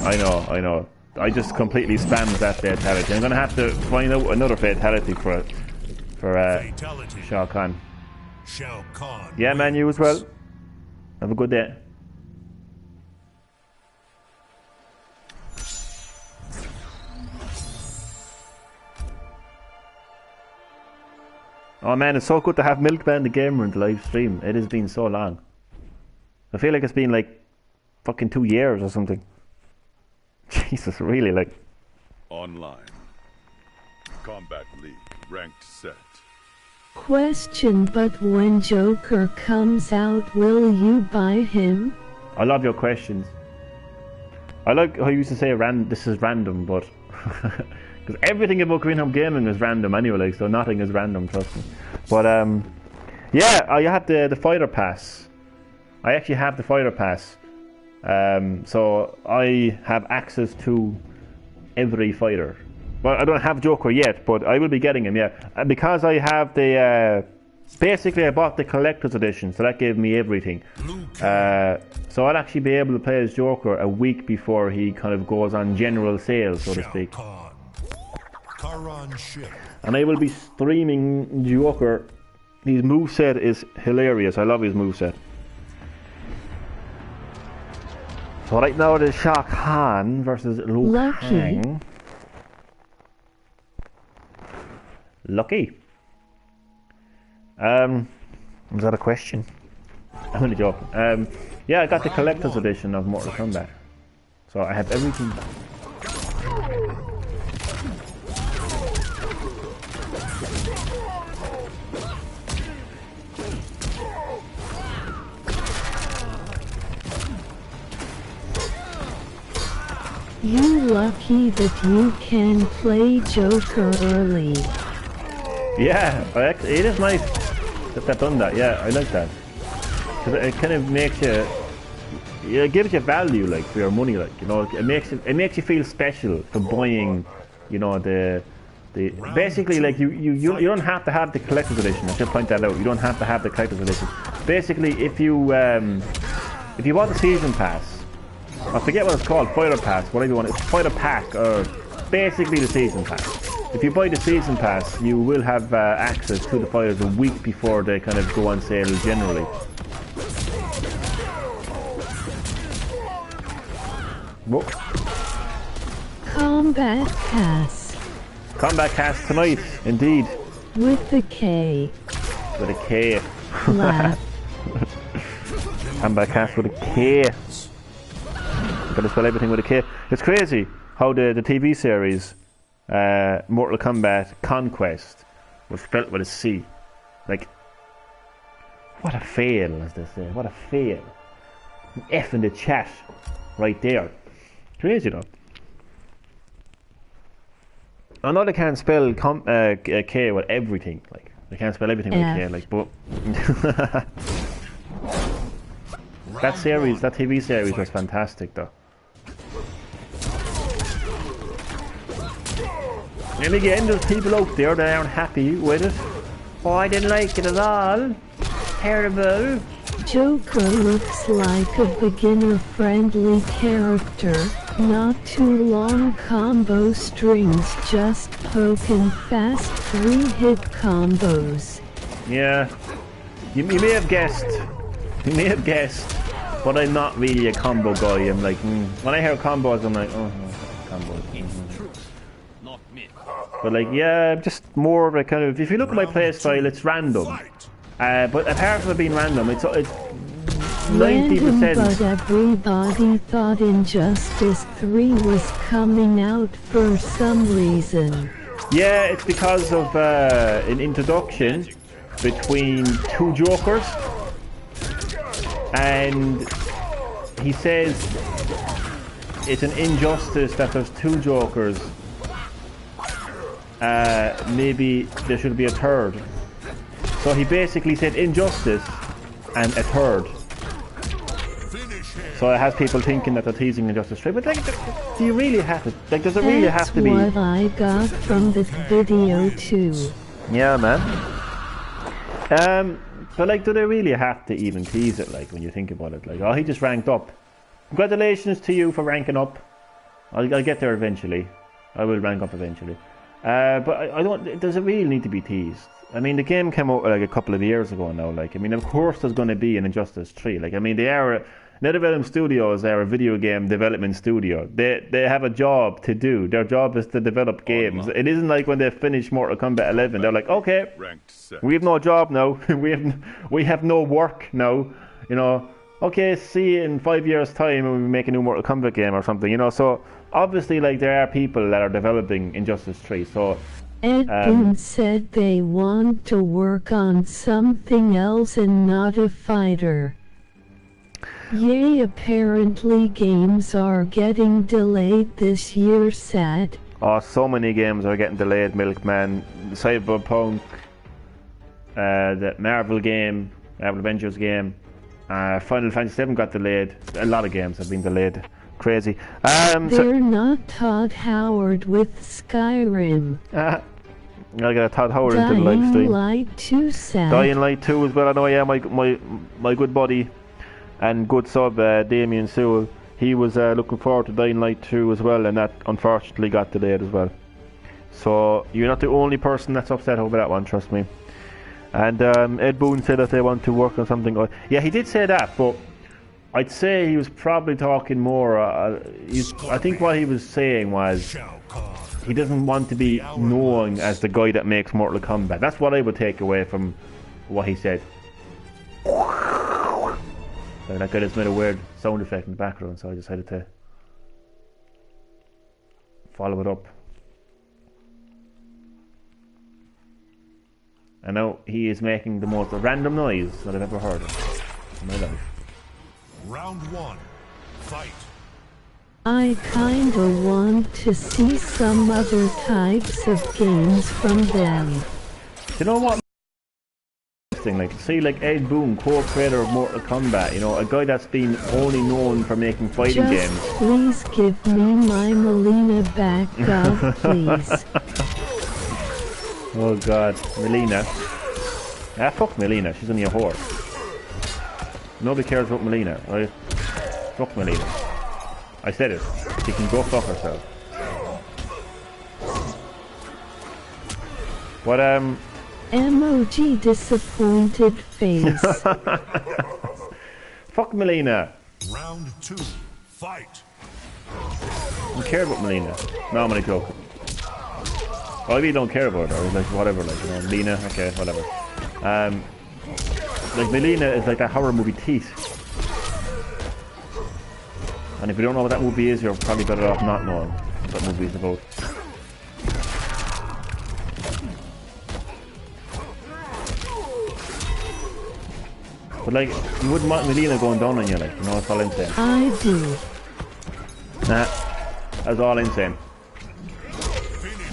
I know. I just completely spammed that fatality. I'm gonna have to find out another fatality for Shao Kahn. Yeah, man, you as well. Have a good day. Oh man, it's so good to have Milkman the Gamer in the live stream. It has been so long. I feel like it's been like fucking 2 years or something. Jesus, really, like. Online. Combat League. Ranked set. Question, but when Joker comes out, will you buy him? I love your questions. I like how you used to say this is random, but because everything about GreenHerb-Gaming is random anyway, like, so nothing is random, trust me. But yeah, I have the fighter pass. I actually have the fighter pass, so I have access to every fighter. Well, I don't have Joker yet, but I will be getting him, yeah. And because I have the basically I bought the collector's edition, so that gave me everything. So I'll actually be able to play as Joker a week before he kind of goes on general sale, so to speak. And I will be streaming Joker. His moveset is hilarious. I love his moveset. So right now it is Shah Khan versus Liu Kang. Lucky. Was that a question? I'm only joking. Yeah, I got the collector's edition of Mortal Kombat. So I have everything. You lucky that you can play Joker early. Yeah, it is nice that they've done that. Yeah, I like that. Because it kind of makes you, it gives you value, like, for your money, like, you know. It makes you feel special for buying, you know, the basically, like, you don't have to have the collector's edition. I should point that out. You don't have to have the collector's edition. Basically, if you bought the season pass, I forget what it's called, fighter pass, whatever you want. It's fighter pack, or basically the season pass. If you buy the season pass, you will have access to the fighters a week before they kind of go on sale generally. Whoa. Combat Pass. Combat Pass tonight, indeed. With the K. With a K. Laugh. Combat Pass with a K. Gotta spell everything with a K. It's crazy how the TV series Mortal Kombat Conquest was spelt with a C. Like, what a fail, as they say. What a fail. F in the chat right there. Crazy though. I know they can't spell K with everything. Like, they can't spell everything with a K. Like, but that series, that TV series was fantastic though. And again, there's people out there that aren't happy with it. Oh, I didn't like it at all. Terrible. Joker looks like a beginner-friendly character. Not too long combo strings, just poke and fast 3-hit combos. Yeah. You may have guessed. You may have guessed. But I'm not really a combo guy. I'm like, when I hear combos, I'm like, oh, combos. But like, yeah, just more of a kind of, if you look at my playstyle, it's random. But apart from it being random, it's 90%. Random, but everybody thought Injustice 3 was coming out for some reason. Yeah, it's because of an introduction between two Jokers. And he says it's an injustice that there's two Jokers. Maybe there should be a third. So he basically said injustice and a third. So it has people thinking that they're teasing Injustice 3. But like, do you really have to? Like, does it really have to be? That's what I got from this video too. Yeah, man. But like, do they really have to even tease it? Like, when you think about it, like, oh, he just ranked up. Congratulations to you for ranking up. I'll get there eventually. I will rank up eventually. But I don't. Does it really need to be teased? I mean, the game came out like a couple of years ago now. Like, I mean, of course, there's going to be an Injustice 3. Like, I mean, they are NetherRealm Studios are a video game development studio. They have a job to do. Their job is to develop games. It isn't like when they finish Mortal Kombat 11, they're like, okay, Ranked set. we have no job now. we have no work now. You know, okay, see you in 5 years' time when we make a new Mortal Kombat game or something. You know, so obviously, like, there are people that are developing Injustice 3. So Ed Boon said they want to work on something else and not a fighter. Yay, apparently games are getting delayed this year, sad. oh, so many games are getting delayed. Milkman, Cyberpunk, the Marvel game, Marvel Avengers game, Final Fantasy 7 got delayed. A lot of games have been delayed. Crazy. They're not Todd Howard with Skyrim. I'll get a Todd Howard into the live Dying stream. Light 2 sad. Dying Light 2 as well. I know, yeah, my good buddy and good sub, Damien Sewell, he was looking forward to Dying Light 2 as well, and that unfortunately got delayed as well. So you're not the only person that's upset over that one, trust me. And Ed Boon said that they want to work on something. Yeah, he did say that, but I'd say he was probably talking more. I think what he was saying was he doesn't want to be known as the guy that makes Mortal Kombat. That's what I would take away from what he said. So that guy just made a weird sound effect in the background, so I decided to follow it up. And now he is making the most random noise that I've ever heard of in my life. Round 1. Fight. I kinda want to see some other types of games from them. You know what? Like, see, like Ed Boon, co-creator of Mortal Kombat, you know, a guy that's been only known for making fighting Just games. please give me my Melina back up, please. Oh god, Melina. Ah, fuck Melina, she's only a whore. Nobody cares about Melina, right? Fuck Melina. I said it. She can go fuck herself. But, emoji disappointed face. fuck Melina. Round 2. Fight. I don't care about Melina. No, I'm only joking. I really don't care about her. Like, whatever, like, you know, Melina, okay, whatever. Like, Melina is like that horror movie Teeth. And if you don't know what that movie is, you're probably better off not knowing what that movie is about. But like, you wouldn't want Melina going down on you, like, you know, that's all I'm saying. I do. Nah, that's all I'm saying.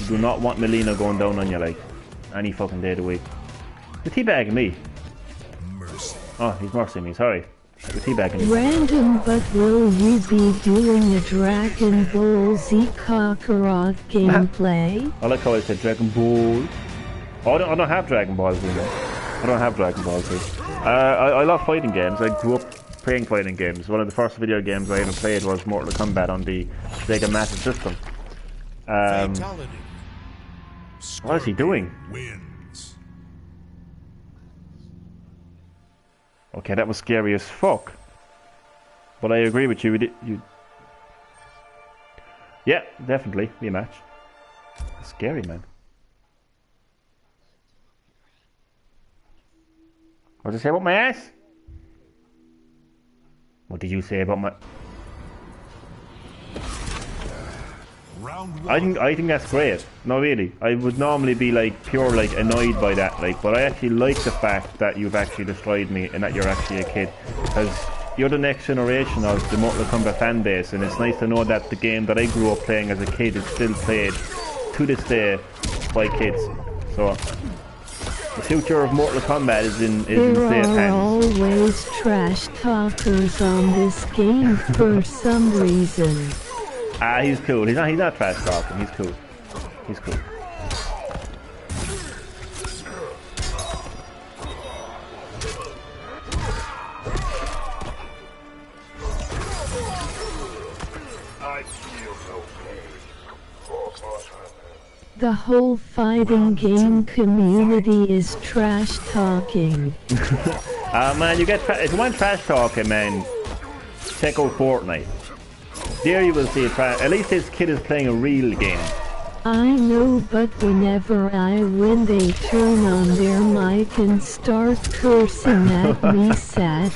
You do not want Melina going down on you, like, any fucking day of the week. You're teabagging me. Mercy. Oh, he's mercying me, sorry. You're teabagging me. Random, but will you be doing a Dragon Ball Z Kakarot gameplay? I like how I said Dragon Ball. Oh, I don't have Dragon Balls anymore. I don't have Dragon Balls. I love fighting games. I grew up playing fighting games. One of the first video games I ever played was Mortal Kombat on the Sega Master System. Fatality. What is he doing? Wins. Okay, that was scary as fuck. But I agree with you. Yeah, definitely be a match. It's scary, man. What did you say about my ass? What did you say about my... Round 1. I think that's great. No, really. I would normally be like pure like annoyed by that, like, but I actually like the fact that you've actually destroyed me and that you're actually a kid, because you're the next generation of the Mortal Kombat fan base, and it's nice to know that the game that I grew up playing as a kid is still played to this day by kids. So the future of Mortal Kombat is in There safe are hands. always trash talkers on this game for some reason. Ah, he's cool. He's not trash talking. He's cool. He's cool. The whole fighting game community is trash talking. Man, if you want trash talking, man, check out Fortnite. There you will see it. At least this kid is playing a real game. I know, but whenever I win they turn on their mic and start cursing at me sad.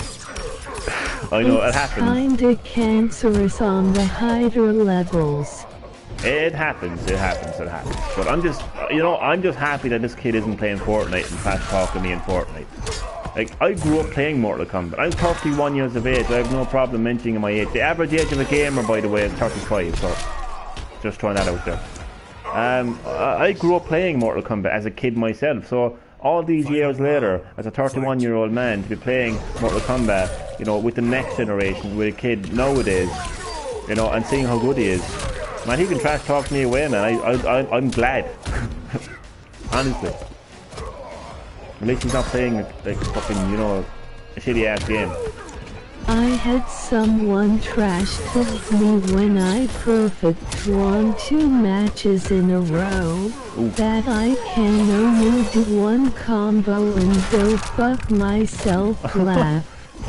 I know, it It's happens. kinda cancerous on the higher levels. It happens. But I'm just, you know, I'm just happy that this kid isn't playing Fortnite and trash talking me in Fortnite. Like, I grew up playing Mortal Kombat. I'm 31 years of age. I have no problem mentioning my age. The average age of a gamer, by the way, is 35. So, just throwing that out there. I grew up playing Mortal Kombat as a kid myself. So, all these years later, as a 31-year-old man, to be playing Mortal Kombat, you know, with the next generation, with a kid nowadays, you know, and seeing how good he is. Man, he can trash talk me away, man. I'm glad. Honestly. At least he's not playing like a fucking, you know, a shitty ass game. I had someone trash talk me when I perfect won 2 matches in a row. Ooh. That I can only do 1 combo and go fuck myself laugh.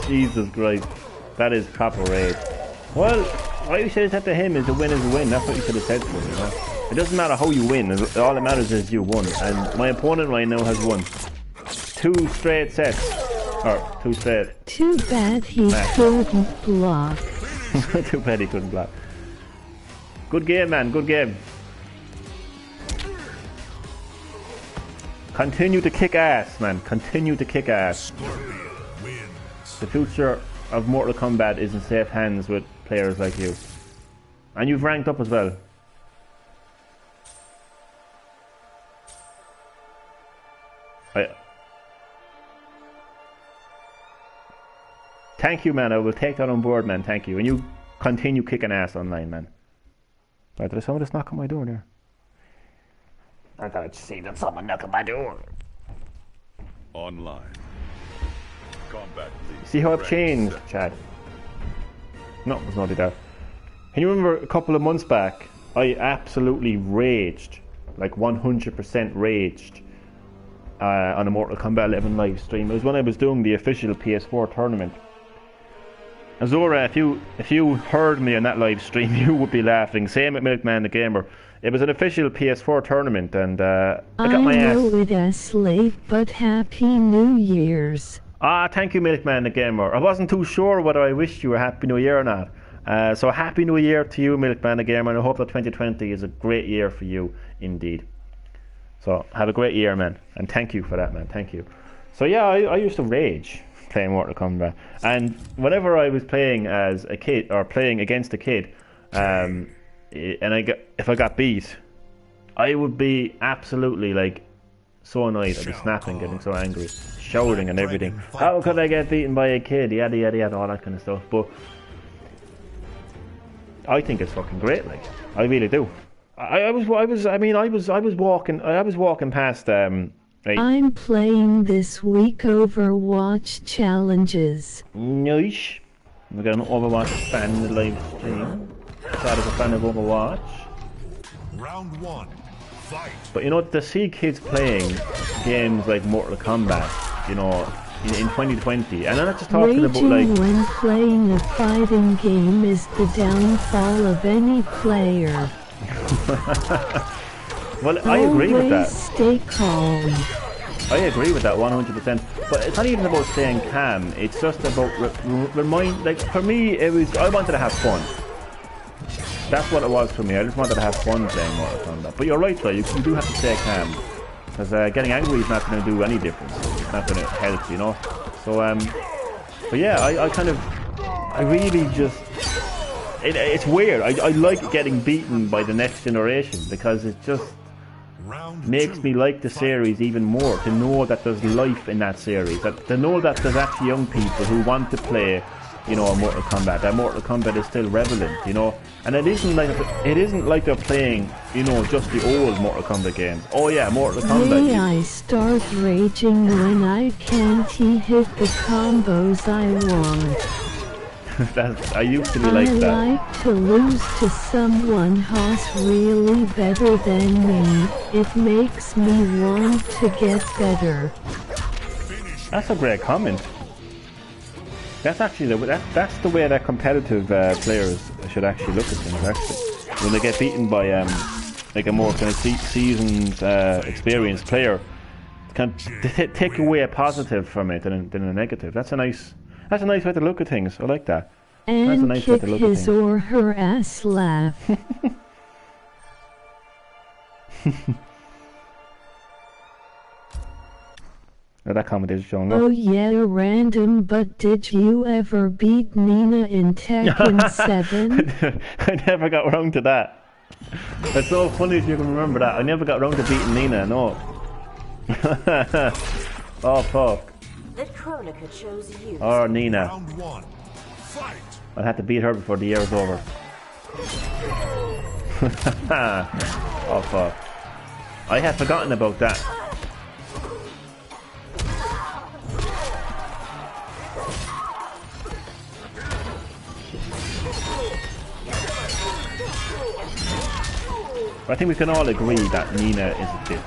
Jesus Christ. That is proper rage. Well, what you should have said to him is a win is a win. That's what you should have said to him, you know. It doesn't matter how you win. All that matters is you won. And my opponent right now has won 2 straight sets. Or 2 straight. Too bad he couldn't block. Too bad he couldn't block. Good game, man. Good game. Continue to kick ass, man. Continue to kick ass. The future of Mortal Kombat is in safe hands with players like you. And you've ranked up as well. Thank you, man. I will take that on board, man. Thank you. And you continue kicking ass online, man. Right, did someone just knock on my door there? I thought I'd see that someone knock on my door. Online. Combat League. See how I've changed, Chad? No, there's no doubt. Can you remember a couple of months back, I absolutely raged, like 100% raged, on a Mortal Kombat 11 live stream. It was when I was doing the official PS4 tournament. Azora, if you heard me on that live stream, you would be laughing. Same at Milkman the Gamer. It was an official PS4 tournament, and I got my ass. I know it is late, but Happy New Year's. Ah, thank you, Milkman the Gamer. I wasn't too sure whether I wished you a Happy New Year or not. So Happy New Year to you, Milkman the Gamer, and I hope that 2020 is a great year for you, indeed. So have a great year, man, and thank you for that, man. Thank you. So yeah, I used to rage playing Mortal Kombat, and whenever I was playing as a kid or playing against a kid, and if I got beat, I would be absolutely like so annoyed. I'd be snapping, getting so angry, shouting and everything. How could I get beaten by a kid? Yada yada yada, all that kind of stuff. But I think it's fucking great. Like, I really do. I was walking past right. I'm playing this week Overwatch challenges. Nice. We got an Overwatch fan in the live stream. Chad is a fan of Overwatch. Round 1. Fight. But you know, to see kids playing games like Mortal Kombat, you know, in 2020, and I'm not just talking about like. Raging when playing a fighting game is the downfall of any player. Well, I agree with that. Stay calm. I agree with that 100%. But it's not even about staying calm. It's just about like for me, it was I wanted to have fun. That's what it was for me. I just wanted to have fun playing Mortal Kombat. But you're right, though. You do have to stay calm, because getting angry is not going to do any difference. It's not going to help, you know. So but yeah, I really just. It's weird. I like getting beaten by the next generation, because it just makes me like the series even more, to know that there's life in that series, to know that there's actually young people who want to play, you know, Mortal Kombat. That Mortal Kombat is still relevant, you know, and it isn't like they're playing, you know, just the old Mortal Kombat games. Oh yeah, Mortal Kombat. May I start raging when I can't hit the combos I want. I used to be like that. I like to lose to someone who's really better than me. It makes me want to get better. That's a great comment. That's actually that's the way that competitive players should actually look at things. Actually, when they get beaten by like a more kind of seasoned, experienced player, can take away a positive from it than a negative. That's a nice way to look at things. I like that. And that's a nice way kick to look at his things. or her ass laugh. Oh, that comment is showing Oh up. yeah, random, but did you ever beat Nina in Tekken 7? I never got round to that. It's so funny if you can remember that. I never got round to beating Nina, no. Oh fuck. The Chronica chose you. Or Nina. Round 1. Fight. I'll have to beat her before the year is over. Oh fuck. I had forgotten about that. I think we can all agree that Nina is a bitch.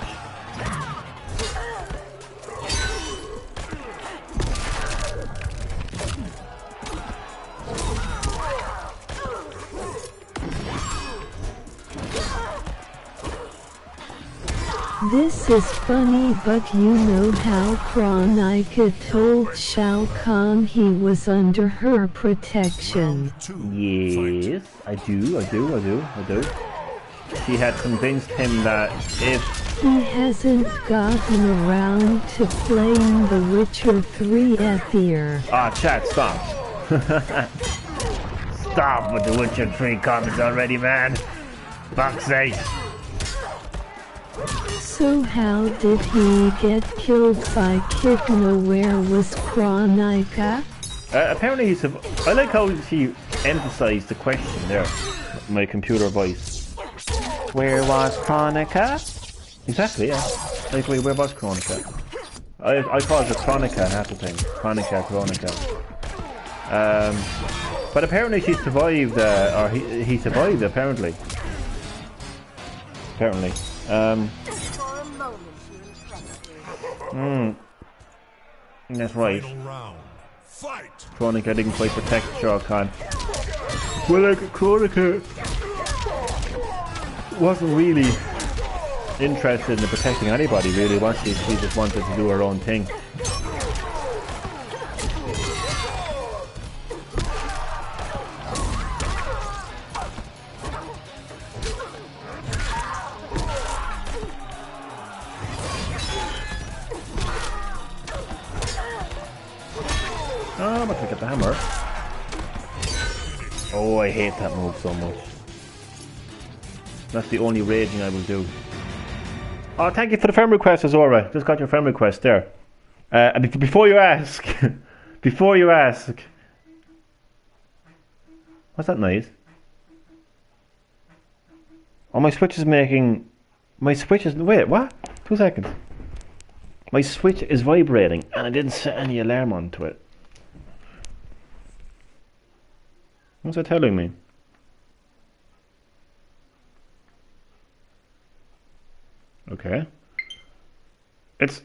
This is funny, but you know how Kronika told Shao Kahn he was under her protection. Round 2. Yes, I do. She had convinced him that if He hasn't gotten around to playing The Witcher 3 yet. chat, stop. Stop with the Witcher 3 comments already, man. Fuck's sake. So how did he get killed by Kitna? Where was Kronika? Apparently he's I like how she emphasized the question there. My computer voice. Where was Kronika? Exactly, yeah. Like, wait, where was Kronika? I call it Kronika half the time. Kronika. But apparently she survived, or he survived, apparently. Apparently. For a moment, you impressed me. That's right. Final round. Fight. Kronika didn't quite protect Shao Kahn. Well, like, Kronika wasn't really interested in protecting anybody, really, was she? She just wanted to do her own thing. Oh, I'm gonna get the hammer. Oh, I hate that move so much. That's the only raging I will do. Oh, thank you for the friend request, Azora. Just got your friend request there. Before you ask, what's that noise? Oh, my Switch is making. Wait, what? 2 seconds. My Switch is vibrating, and I didn't set any alarm onto it. What's that telling me? Okay.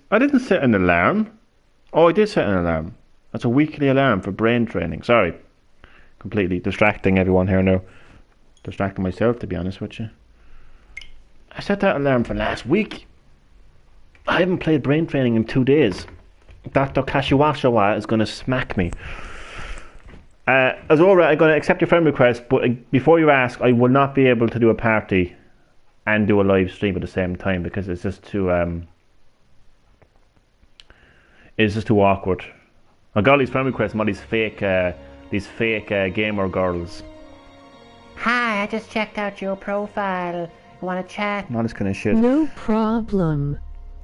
I didn't set an alarm. Oh, I did set an alarm. That's a weekly alarm for brain training. Sorry. Completely distracting everyone here now. Distracting myself, to be honest with you. I set that alarm for last week. I haven't played brain training in 2 days. Dr. Kashiwashawa is going to smack me. As alright, I'm going to accept your friend request, but before you ask, I will not be able to do a party and do a live stream at the same time because it's just too awkward. I got all these friend requests from all these fake gamer girls. Hi, I just checked out your profile. You want to chat? All this kind of shit. No problem.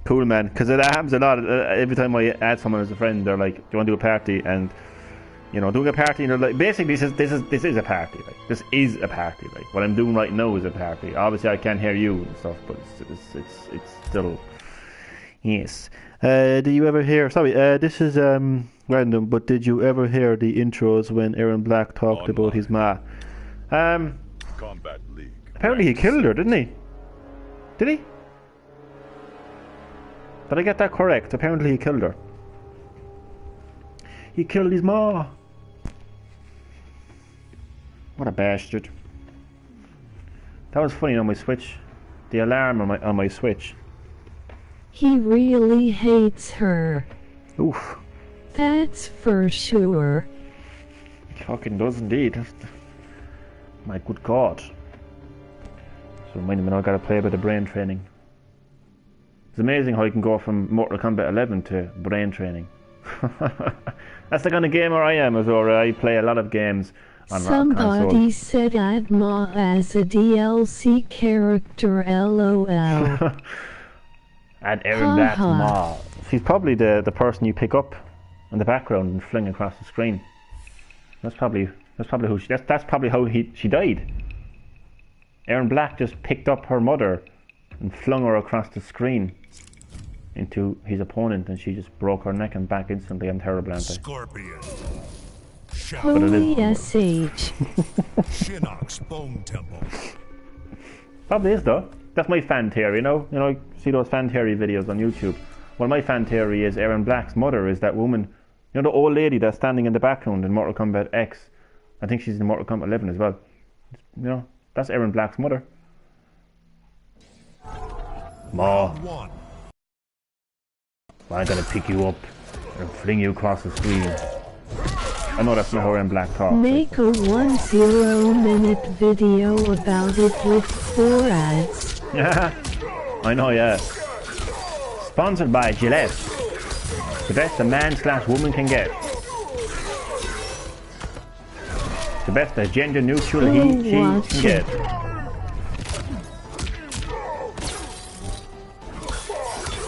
Cool, man, because it happens a lot. Every time I add someone as a friend, they're like, "Do you want to do a party?" And you know, doing a party, and they're like, basically, this is a party. Like, this is a party. Like, what I'm doing right now is a party. Obviously, I can't hear you and stuff, but it's still yes. Do you ever hear? Sorry, this is random, but did you ever hear the intros when Aaron Black talked about his ma? Combat League. Apparently, he killed her, didn't he? Did he? Did I get that correct? Apparently he killed her. He killed his ma. What a bastard. That was funny on my Switch. The alarm on my Switch. He really hates her. Oof. That's for sure. Fucking does indeed. My good God. So reminding me now I gotta play a bit of brain training. It's amazing how you can go from Mortal Kombat 11 to brain training. That's the kind of gamer I am, Azora. I play a lot of games on Somebody console. said Adma as a DLC character, lol. And Erin Black's Ma. She's probably the person you pick up in the background and fling across the screen. That's probably who that's probably how she died. Erin Black just picked up her mother and flung her across the screen into his opponent, and she just broke her neck and back instantly. I'm terrible, aren't I? Scorpion. Holy SH. Shinnok's Bone Temple. Probably is though. That's my fan theory, you know. You know, see those fan theory videos on YouTube. Well, my fan theory is Erin Black's mother is that woman, you know, the old lady that's standing in the background in Mortal Kombat X. I think she's in Mortal Kombat 11 as well. You know, that's Erin Black's mother. Ma, One. I'm gonna pick you up and fling you across the screen. I know that's not how Erin Black talks. Make a 10-minute video about it with 4 ads. Yeah, I know, yeah. Sponsored by Gillette. The best a man/woman can get. The best a gender neutral she can get.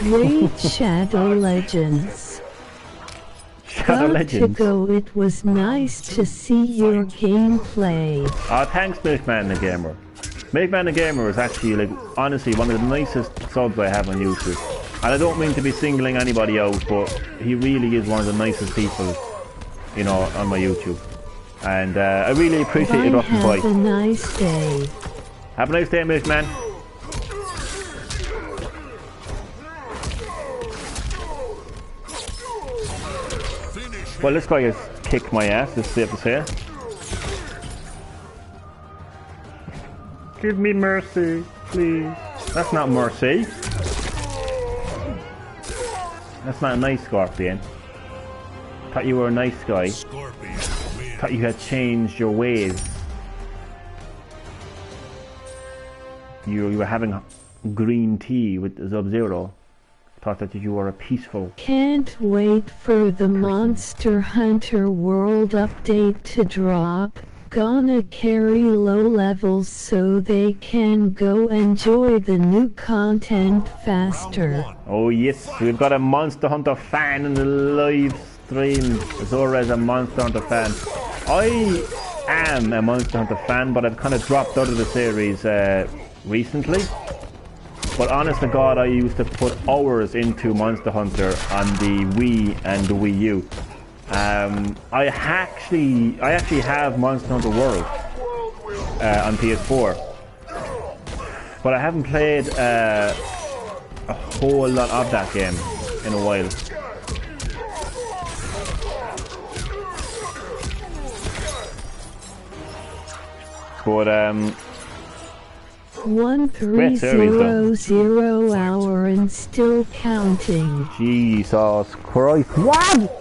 Raid Shadow Legends. Shadow Legends. It was nice to see your gameplay. Oh, thanks, Milkman the Gamer. Milkman the Gamer is actually, like, honestly one of the nicest subs I have on YouTube. And I don't mean to be singling anybody out, but he really is one of the nicest people, you know, on my YouTube. And I really appreciate you dropping by. Have a nice day. Have a nice day, Milkman. Well, this guy has kicked my ass, it's safe to say. Give me mercy, please. That's not mercy. That's not a nice Scorpion. Thought you were a nice guy. Scorpion wins. Thought you had changed your ways. You were having green tea with Sub-Zero. Thought that you were a peaceful. Can't wait for the Monster Hunter World update to drop. Gonna carry low levels so they can go enjoy the new content faster. Oh yes, we've got a Monster Hunter fan in the live stream. Zora is a Monster Hunter fan. I am a Monster Hunter fan, but I've kind of dropped out of the series recently. But honest to God, I used to put hours into Monster Hunter on the Wii and the Wii U. I actually have Monster Hunter World on PS4, but I haven't played a whole lot of that game in a while. But 1300 hour and still counting. Jesus Christ! What?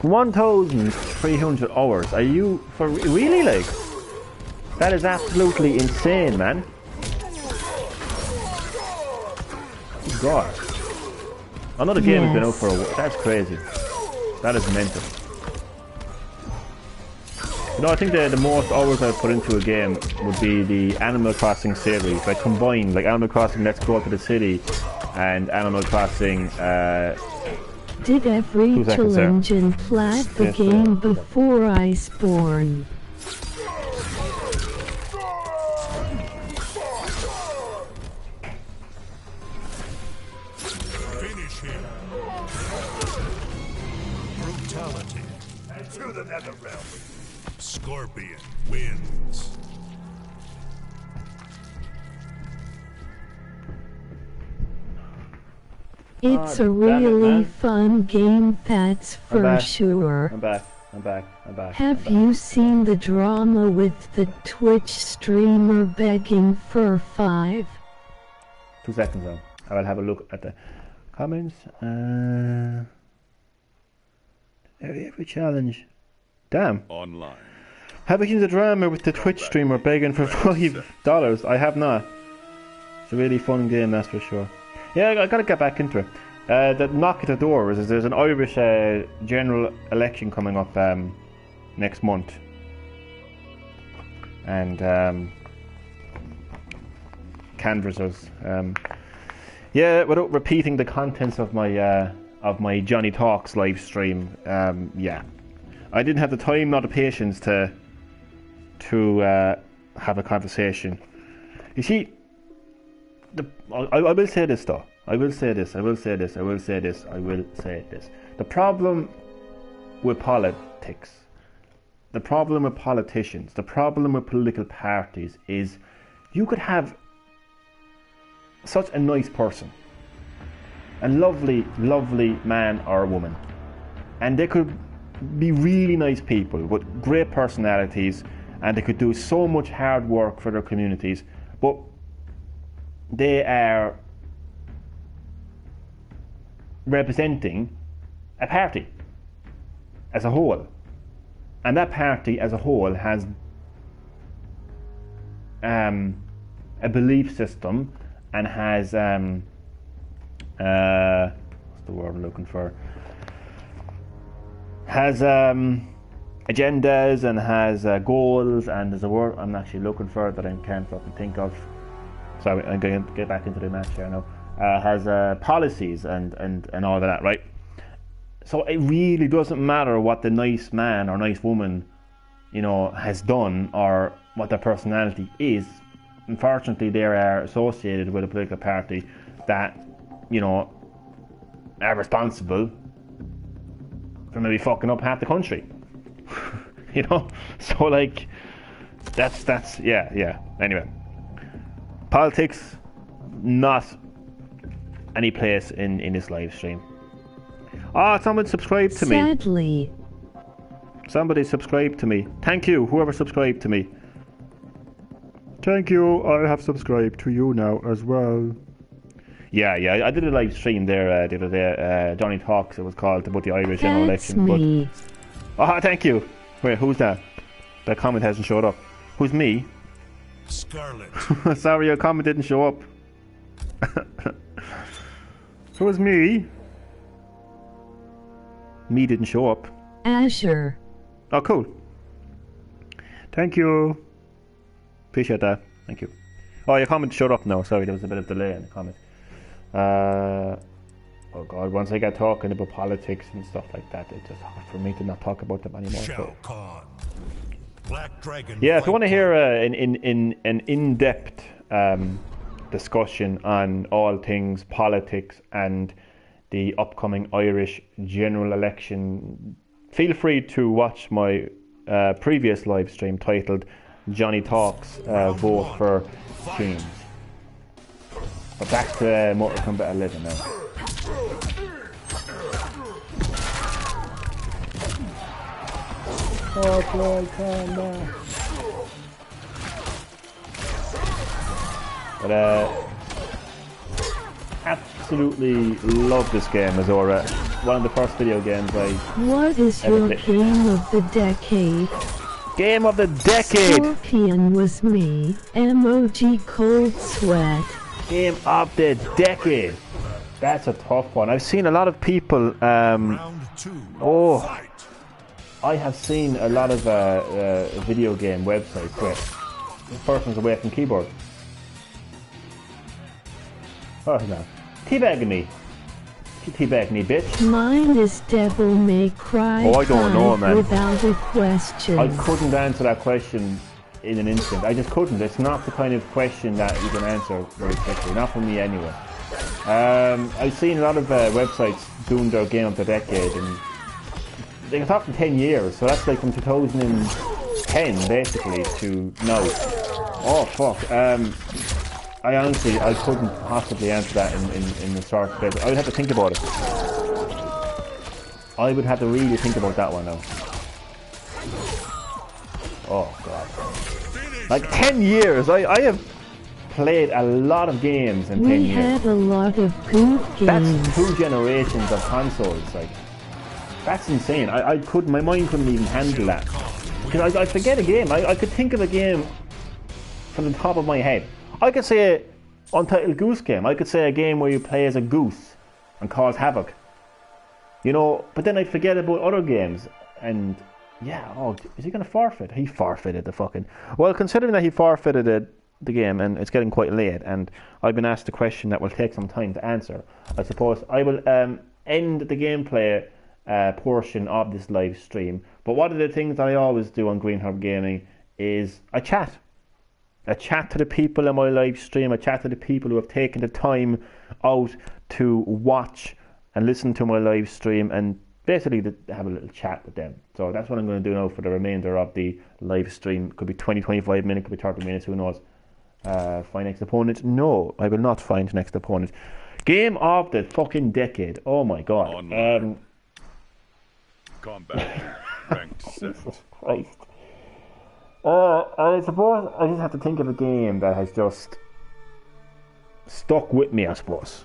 1,300 hours. Are you for really, like? That is absolutely insane, man. God. Another game has been out for a while. That's crazy. That is mental. You know, I think the most hours I've put into a game would be the Animal Crossing series. Like combined, like Animal Crossing Let's Go to the City and Animal Crossing Did every challenge and plat the game before Iceborne? Finish him. Brutality. To the nether realm. Scorpion wins. It's a really fun game, that's for sure. I'm back. I'm back. Have you seen the drama with the Twitch streamer begging for 5? 2 seconds now. I will have a look at the comments. Every challenge. Damn. Online. Have you seen the drama with the Twitch streamer begging for $5? I have not. It's a really fun game, that's for sure. Yeah, I gotta get back into it. The knock at the door is there's an Irish general election coming up next month, and canvassers. Yeah, without repeating the contents of my Johnny Talks live stream. Yeah, I didn't have the time nor the patience to have a conversation. You see, I will say this though. I will say this. The problem with politics, the problem with politicians, the problem with political parties is you could have such a nice person, a lovely, lovely man or woman, and they could be really nice people with great personalities, and they could do so much hard work for their communities, but they are representing a party as a whole, and that party as a whole has a belief system and has what's the word I'm looking for, has agendas and has goals, and there's a word I'm actually looking for that I can't fucking think of. Sorry, I'm going to get back into the match here now. Has policies and all of that, right? So it really doesn't matter what the nice man or nice woman, you know, has done or what their personality is. Unfortunately, they are associated with a political party that, you know, are responsible for maybe fucking up half the country. You know, so like that's yeah. Anyway, politics not any place in this live stream. Oh, someone subscribed to me. Sadly. Somebody subscribed to me. Thank you, whoever subscribed to me. Thank you, I have subscribed to you now as well. Yeah, I did a live stream there the other day, Johnny Talks it was called, about the Irish general election. Me. But, oh, thank you. Wait, who's that? That comment hasn't showed up. Who's me? Scarlet. Sorry, your comment didn't show up. Who's me? Me didn't show up. Azure. Oh, cool. Thank you. Appreciate that. Thank you. Oh, your comment showed up now. Sorry, there was a bit of delay in the comment. Oh God, once I get talking about politics and stuff like that, it's just hard for me to not talk about them anymore. Shao Kahn. Black Dragon. Yeah, if you want to hear an in-depth discussion on all things politics and the upcoming Irish general election, feel free to watch my previous live stream titled Johnny Talks Vote for Kings. But back to Mortal Kombat 11 now. Mortal Kombat. But absolutely love this game, Azora. One of the first video games I What is your game of the decade? Game of the decade! Scorpion was me. MOG Cold Sweat. Game of the decade. That's a tough one. I've seen a lot of people. Round two. Oh, Fight. I have seen a lot of video game websites where the person's away from keyboard. Oh no, teabagging me. You teabagging me, bitch. Mine is Devil May Cry. Oh, I don't know, man. Without a question. I couldn't answer that question in an instant. I just couldn't. It's not the kind of question that you can answer very quickly. Not for me anyway. I've seen a lot of websites doing their game of the decade, and they can talk for 10 years, so that's like from 2010 basically to now. Oh fuck. I honestly, I couldn't possibly answer that in the short bit. I would have to think about it. I would have to really think about that one now. Oh god. Like 10 years. I have played a lot of games in 10 We years. had a lot of good That's games. 2 generations of consoles. Like, that's insane. My mind couldn't even handle that. Because I forget a game. I could think of a game from the top of my head. I could say Untitled Goose Game. I could say a game where you play as a goose and cause havoc. You know, but then I'd forget about other games. And yeah, oh, is he going to forfeit? He forfeited the fucking... Well, considering that he forfeited the game and it's getting quite late and I've been asked a question that will take some time to answer, I suppose I will end the gameplay portion of this live stream. But one of the things that I always do on GreenHerb-Gaming is I chat. I chat to the people in my live stream. I chat to the people who have taken the time out to watch and listen to my live stream and basically to have a little chat with them. So that's what I'm going to do now for the remainder of the live stream. Could be 20, 25 minutes, could be 30 minutes, who knows. Find next opponent? No, I will not find next opponent. Game of the fucking decade. Oh my god. Combat. Ranked 7. Jesus Christ. I suppose I just have to think of a game that has just stuck with me, I suppose.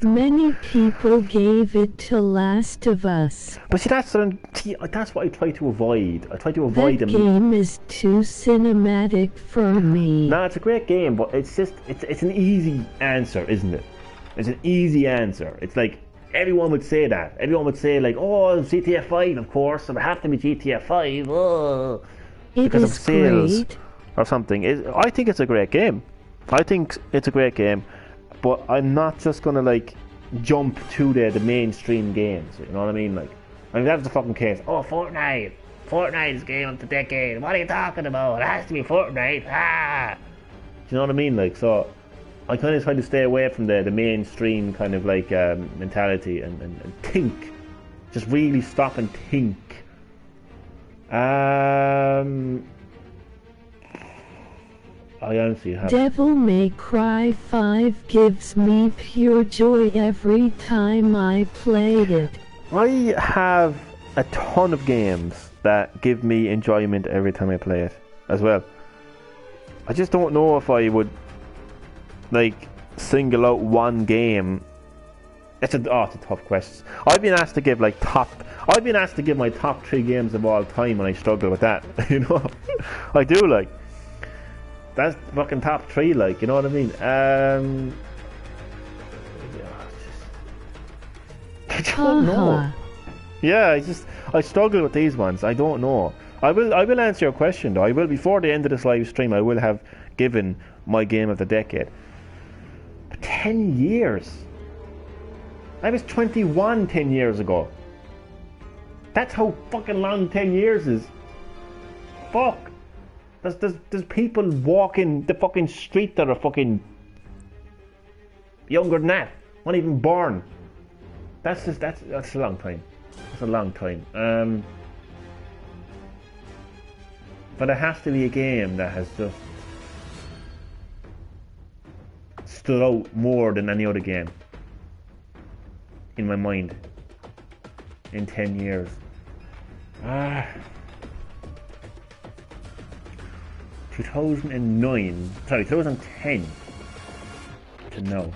Many people gave it to Last of Us. But see, that's what I try to avoid. I try to avoid That them. game is too cinematic for me. No, it's a great game, but it's just it's an easy answer, isn't it? It's an easy answer. It's like everyone would say that. Everyone would say like, "Oh, GTA 5, of course. It would have to be GTA 5." Oh, because of sales great. or something. I think it's a great game. I think it's a great game, but I'm not just gonna like jump to the mainstream games. You know what I mean? Like, I mean that's the fucking case. Oh, Fortnite. Fortnite's game of the decade. What are you talking about? It has to be Fortnite. Ah. Do you know what I mean? Like, so I kind of try to stay away from the mainstream kind of like mentality and think. Just really stop and think. I honestly have. Devil May Cry 5 gives me pure joy every time I play it. I have a ton of games that give me enjoyment every time I play it as well. I just don't know if I would like single out one game. It's a tough question. I've been asked to give my top 3 games of all time and I struggle with that. You know, I do like. That's fucking top 3, like, you know what I mean? I don't know. Yeah, I struggle with these ones. I don't know. I will answer your question though. I will, before the end of this live stream, I will have given my game of the decade. But 10 years. I was 21 10 years ago. That's how fucking long 10 years is. Fuck. There's people walking the fucking street that are fucking younger than that. Not even born. That's a long time. That's a long time. But it has to be a game that has just stood out more than any other game in my mind in 10 years. 2010 to know.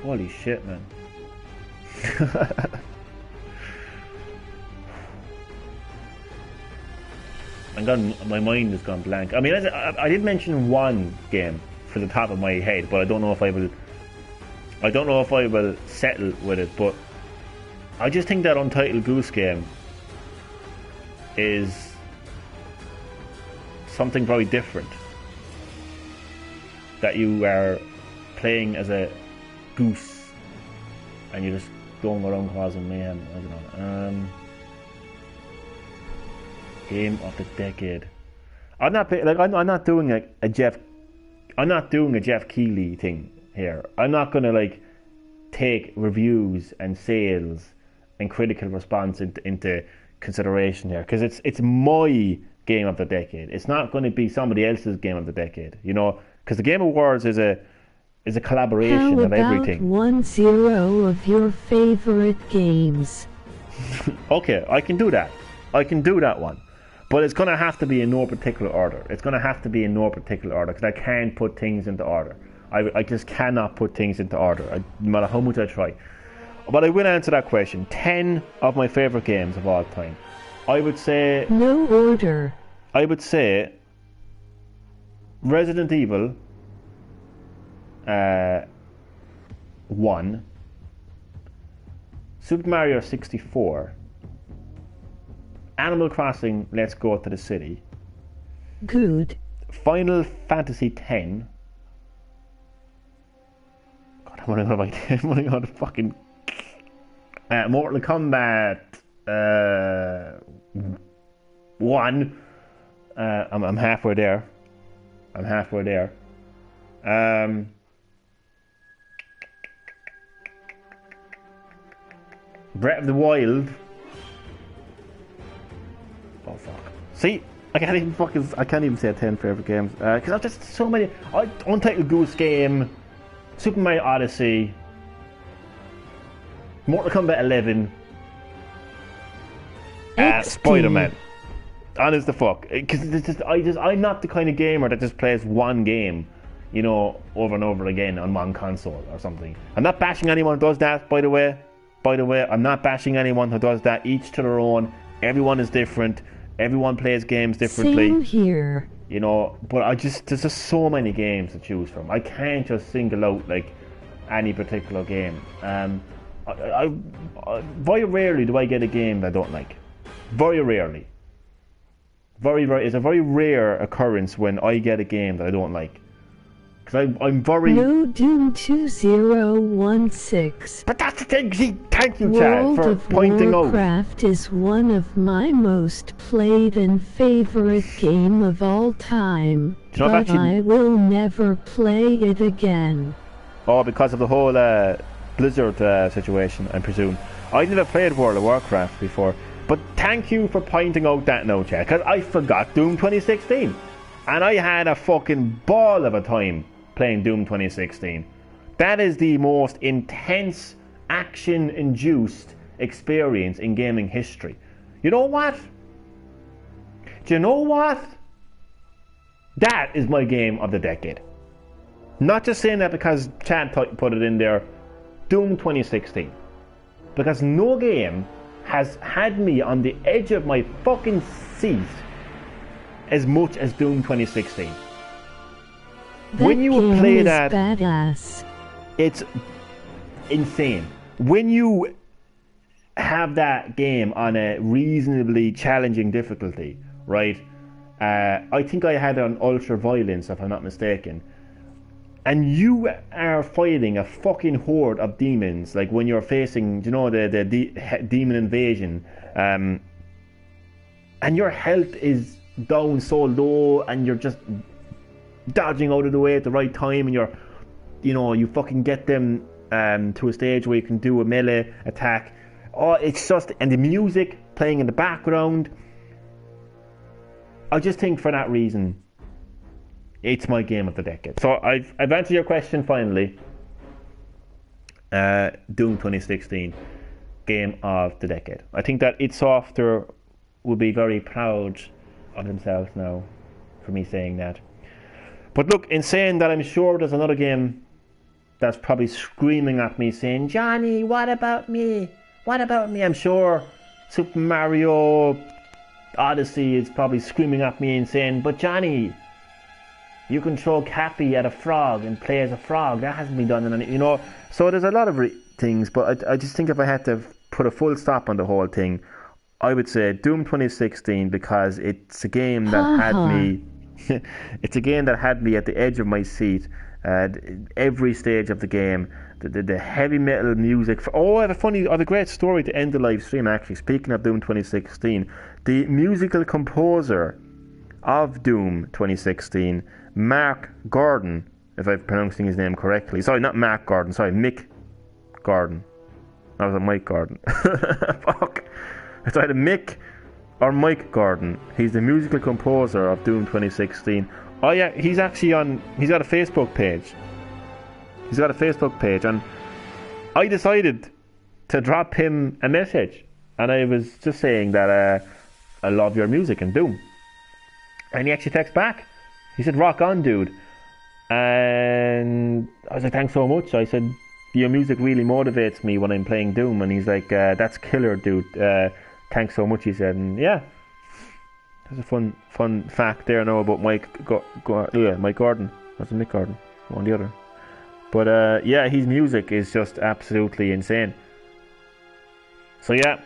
Holy shit, man. My mind has gone blank. I mean, I did mention one game for the top of my head, but I don't know if I will settle with it, but I just think that Untitled Goose Game is something very different. That you are playing as a goose and you're just going around causing mayhem. I don't know. Game of the decade. I'm not doing a Jeff Keighley thing here. I'm not gonna like take reviews and sales and critical response into consideration here, because it's my game of the decade. It's not going to be somebody else's game of the decade, you know, because the Game Awards is a collaboration of everything. How about 1-0 of your favorite games? Okay, I can do that. I can do that one. But it's going to have to be in no particular order. It's going to have to be in no particular order, because I can't put things into order. I just cannot put things into order, no matter how much I try. But I will answer that question. 10 of my favorite games of all time. I would say... No order. I would say Resident Evil 1, Super Mario 64, Animal Crossing Let's Go to the City, Good. Final Fantasy X. God, I'm running out of fucking... Mortal Kombat 1. I'm halfway there. Breath of the Wild. Oh fuck. See, I can't even say 10 favorite games because I've just so many. Untitled Goose Game, Super Mario Odyssey, Mortal Kombat 11, Spider-Man. Honest the fuck, because I'm not the kind of gamer that just plays one game, you know, over and over again on one console or something. I'm not bashing anyone who does that, by the way. I'm not bashing anyone who does that. Each to their own. Everyone is different. Everyone plays games differently. Same here. You know, but there's just so many games to choose from. I can't just single out like any particular game. I very rarely do I get a game that I don't like. Very rarely. It's a very rare occurrence when I get a game that I don't like. Because I'm very... No Doom 2016. But that's the thing, see, thank you, Chad, for pointing out. World of Warcraft is one of my most played and favorite game of all time. Do you know, but I will never play it again. Oh, because of the whole Blizzard situation, I presume. I never played World of Warcraft before. But thank you for pointing out that now, Chad, because I forgot Doom 2016. And I had a fucking ball of a time playing Doom 2016. That is the most intense, action-induced experience in gaming history. You know what? Do you know what? That is my game of the decade. Not just saying that because Chad put it in there. Doom 2016. Because no game has had me on the edge of my fucking seat as much as Doom 2016. When you play that, badass. It's insane. When you have that game on a reasonably challenging difficulty, right? I think I had it on ultra violence, if I'm not mistaken. And you are fighting a fucking horde of demons, like when you're facing, you know, the demon invasion, and your health is down so low, and you're just dodging out of the way at the right time, and you fucking get them to a stage where you can do a melee attack. Oh, it's just, and the music playing in the background. I just think for that reason, it's my game of the decade. So I've answered your question finally. Doom 2016, game of the decade. I think that id Software will be very proud of themselves now for me saying that. But look, in saying that, I'm sure there's another game that's probably screaming at me saying, Johnny, what about me? What about me? I'm sure Super Mario Odyssey is probably screaming at me and saying, but Johnny, you can throw Cappy at a frog and play as a frog. That hasn't been done in any, you know. So there's a lot of things, but I just think if I had to put a full stop on the whole thing, I would say Doom 2016, because it's a game that had me. It's a game that had me at the edge of my seat at every stage of the game. The heavy metal music. I have a great story to end the live stream, actually. Speaking of Doom 2016, the musical composer of Doom 2016, Mark Gordon, if I'm pronouncing his name correctly. Sorry, not Mark Gordon. Sorry, Mick Gordon. That was Mike Gordon. Fuck. It's either Mick or Mike Gordon. He's the musical composer of Doom 2016. Oh yeah, he's actually on. He's got a Facebook page. And I decided to drop him a message, and I was just saying that I love your music and Doom, and he actually texted back. He said, "Rock on, dude," and I was like, "Thanks so much." I said, "Your music really motivates me when I'm playing Doom," and he's like, "That's killer, dude. Thanks so much," he said. And yeah, there's a fun fact there now about Mike Gordon. That's Mick Gordon, one or the other. But yeah, his music is just absolutely insane. So yeah,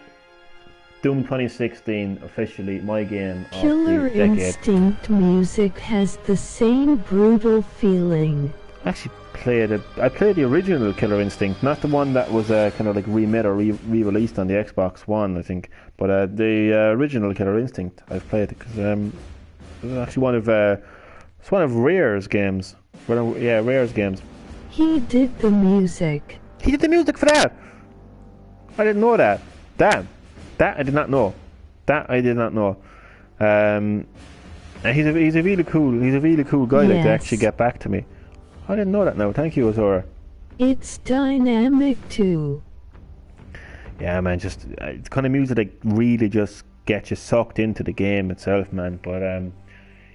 Doom 2016 officially my game of Killer the decade. Instinct music has the same brutal feeling. I actually I played the original Killer Instinct, not the one that was kind of like remade or re-released on the Xbox One, I think. But the original Killer Instinct I've played, because it was actually one of Rare's games. Rare's games. He did the music. He did the music for that. I didn't know that. Damn, that I did not know. And he's a really cool guy. Like, to actually get back to me. I didn't know that. Now, thank you, Azora. It's dynamic too. Yeah, man, just it's kind of music that really just gets you sucked into the game itself, man. But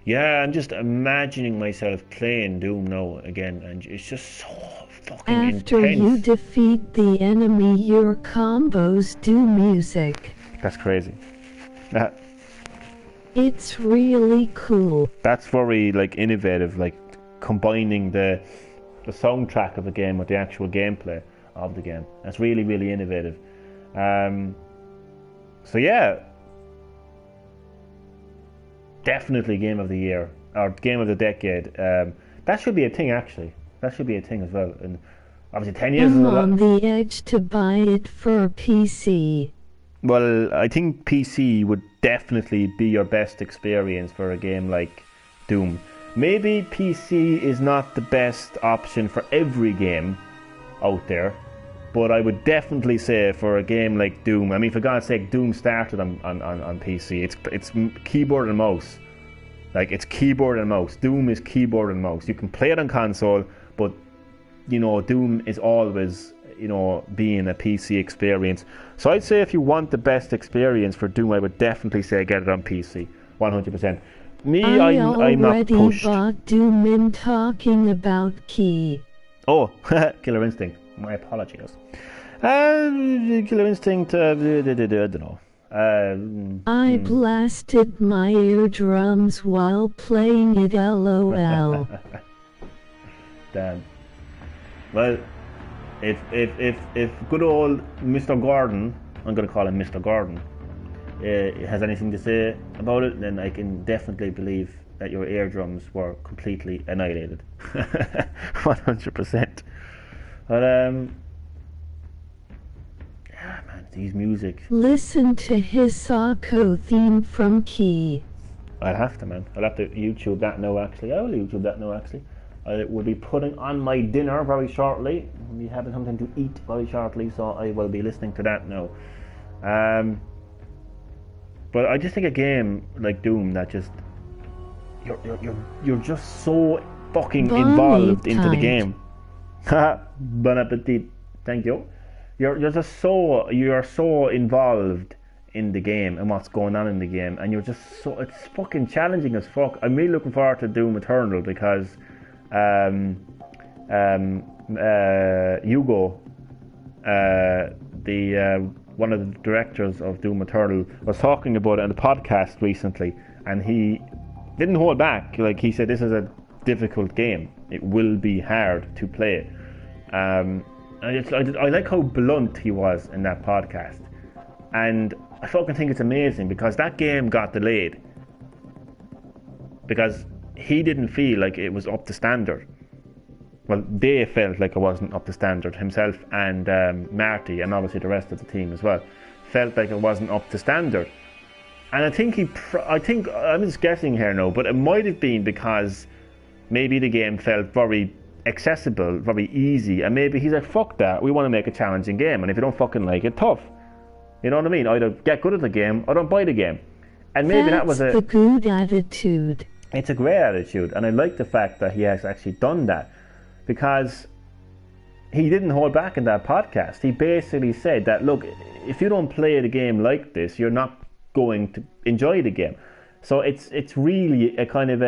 yeah, I'm just imagining myself playing Doom now again, and it's just so fucking After intense. you defeat the enemy, your combos do music. That's crazy. It's really cool. That's very like innovative, like combining the soundtrack of the game with the actual gameplay of the game. That's really, really innovative. So yeah, definitely game of the year or game of the decade. That should be a thing, actually. That should be a thing as well. And obviously 10 years is a I'm lot. on the edge to buy it for PC. Well, I think PC would definitely be your best experience for a game like Doom. Maybe PC is not the best option for every game out there, but I would definitely say for a game like Doom, I mean, for God's sake, Doom started on PC. It's keyboard and mouse. Like, it's keyboard and mouse. Doom is keyboard and mouse. You can play it on console, but, you know, Doom is always, you know, being a PC experience. So I'd say if you want the best experience for Doom, I would definitely say get it on PC, 100%. Me, I'm not pushed. I already bought Doom in talking about key. Oh, Killer Instinct. My apologies. Killer Instinct, I don't know. I blasted my eardrums while playing it, LOL. Damn. Well, if good old Mr. Gordon, I'm going to call him Mr. Gordon, has anything to say about it, then I can definitely believe that your eardrums were completely annihilated. 100%. But yeah, man, these music. Listen to Hisako theme from Key. I'll have to, man. I'll have to YouTube that now, actually. I will YouTube that now, actually. I will be putting on my dinner very shortly. I'll be having something to eat very shortly, so I will be listening to that now. But I just think a game like Doom that just you're just so fucking involved into the game. Bon appetit. Thank you. You're so involved in the game and what's going on in the game, and you're just so, it's fucking challenging as fuck. I'm really looking forward to Doom Eternal because Hugo, one of the directors of Doom Eternal, was talking about it on the podcast recently, and he didn't hold back. Like, he said, this is a difficult game. It will be hard to play. And I like how blunt he was in that podcast. And I fucking think it's amazing because that game got delayed. Because he didn't feel like it was up to standard. Well, they felt like it wasn't up to standard. Himself and Marty, and obviously the rest of the team as well, felt like it wasn't up to standard. And I think I'm just guessing here now, but it might have been because maybe the game felt very accessible, very easy, and maybe he's like, fuck that, we want to make a challenging game, and if you don't fucking like it, tough. You know what I mean? Either get good at the game or don't buy the game. And maybe that was the good attitude. It's a great attitude, and I like the fact that he has actually done that, because he didn't hold back in that podcast. He basically said that, look, if you don't play the game like this, you're not going to enjoy the game. So it's really a kind of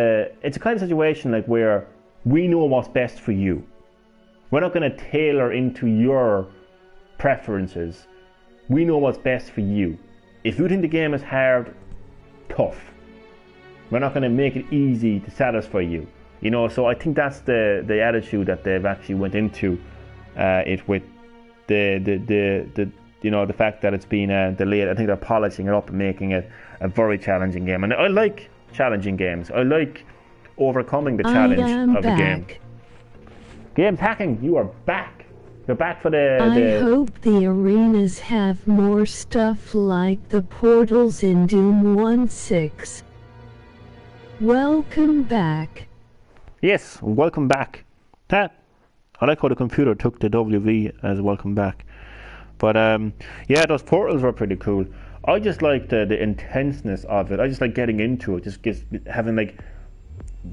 situation like where we know what's best for you. We're not going to tailor into your preferences. We know what's best for you. If you think the game is hard, tough. We're not going to make it easy to satisfy you. You know, so I think that's the attitude that they've actually went into it with the fact that it's been delayed. I think they're polishing it up and making it a very challenging game. And I like challenging games. I like overcoming the challenge of a game. Games hacking, you are back. You're back for I hope the arenas have more stuff like the portals in Doom 1.6. Welcome back. Yes, welcome back. I like how the computer took the WV as welcome back. But yeah, those portals were pretty cool. I just like the intenseness of it. I just like getting into it. Just having like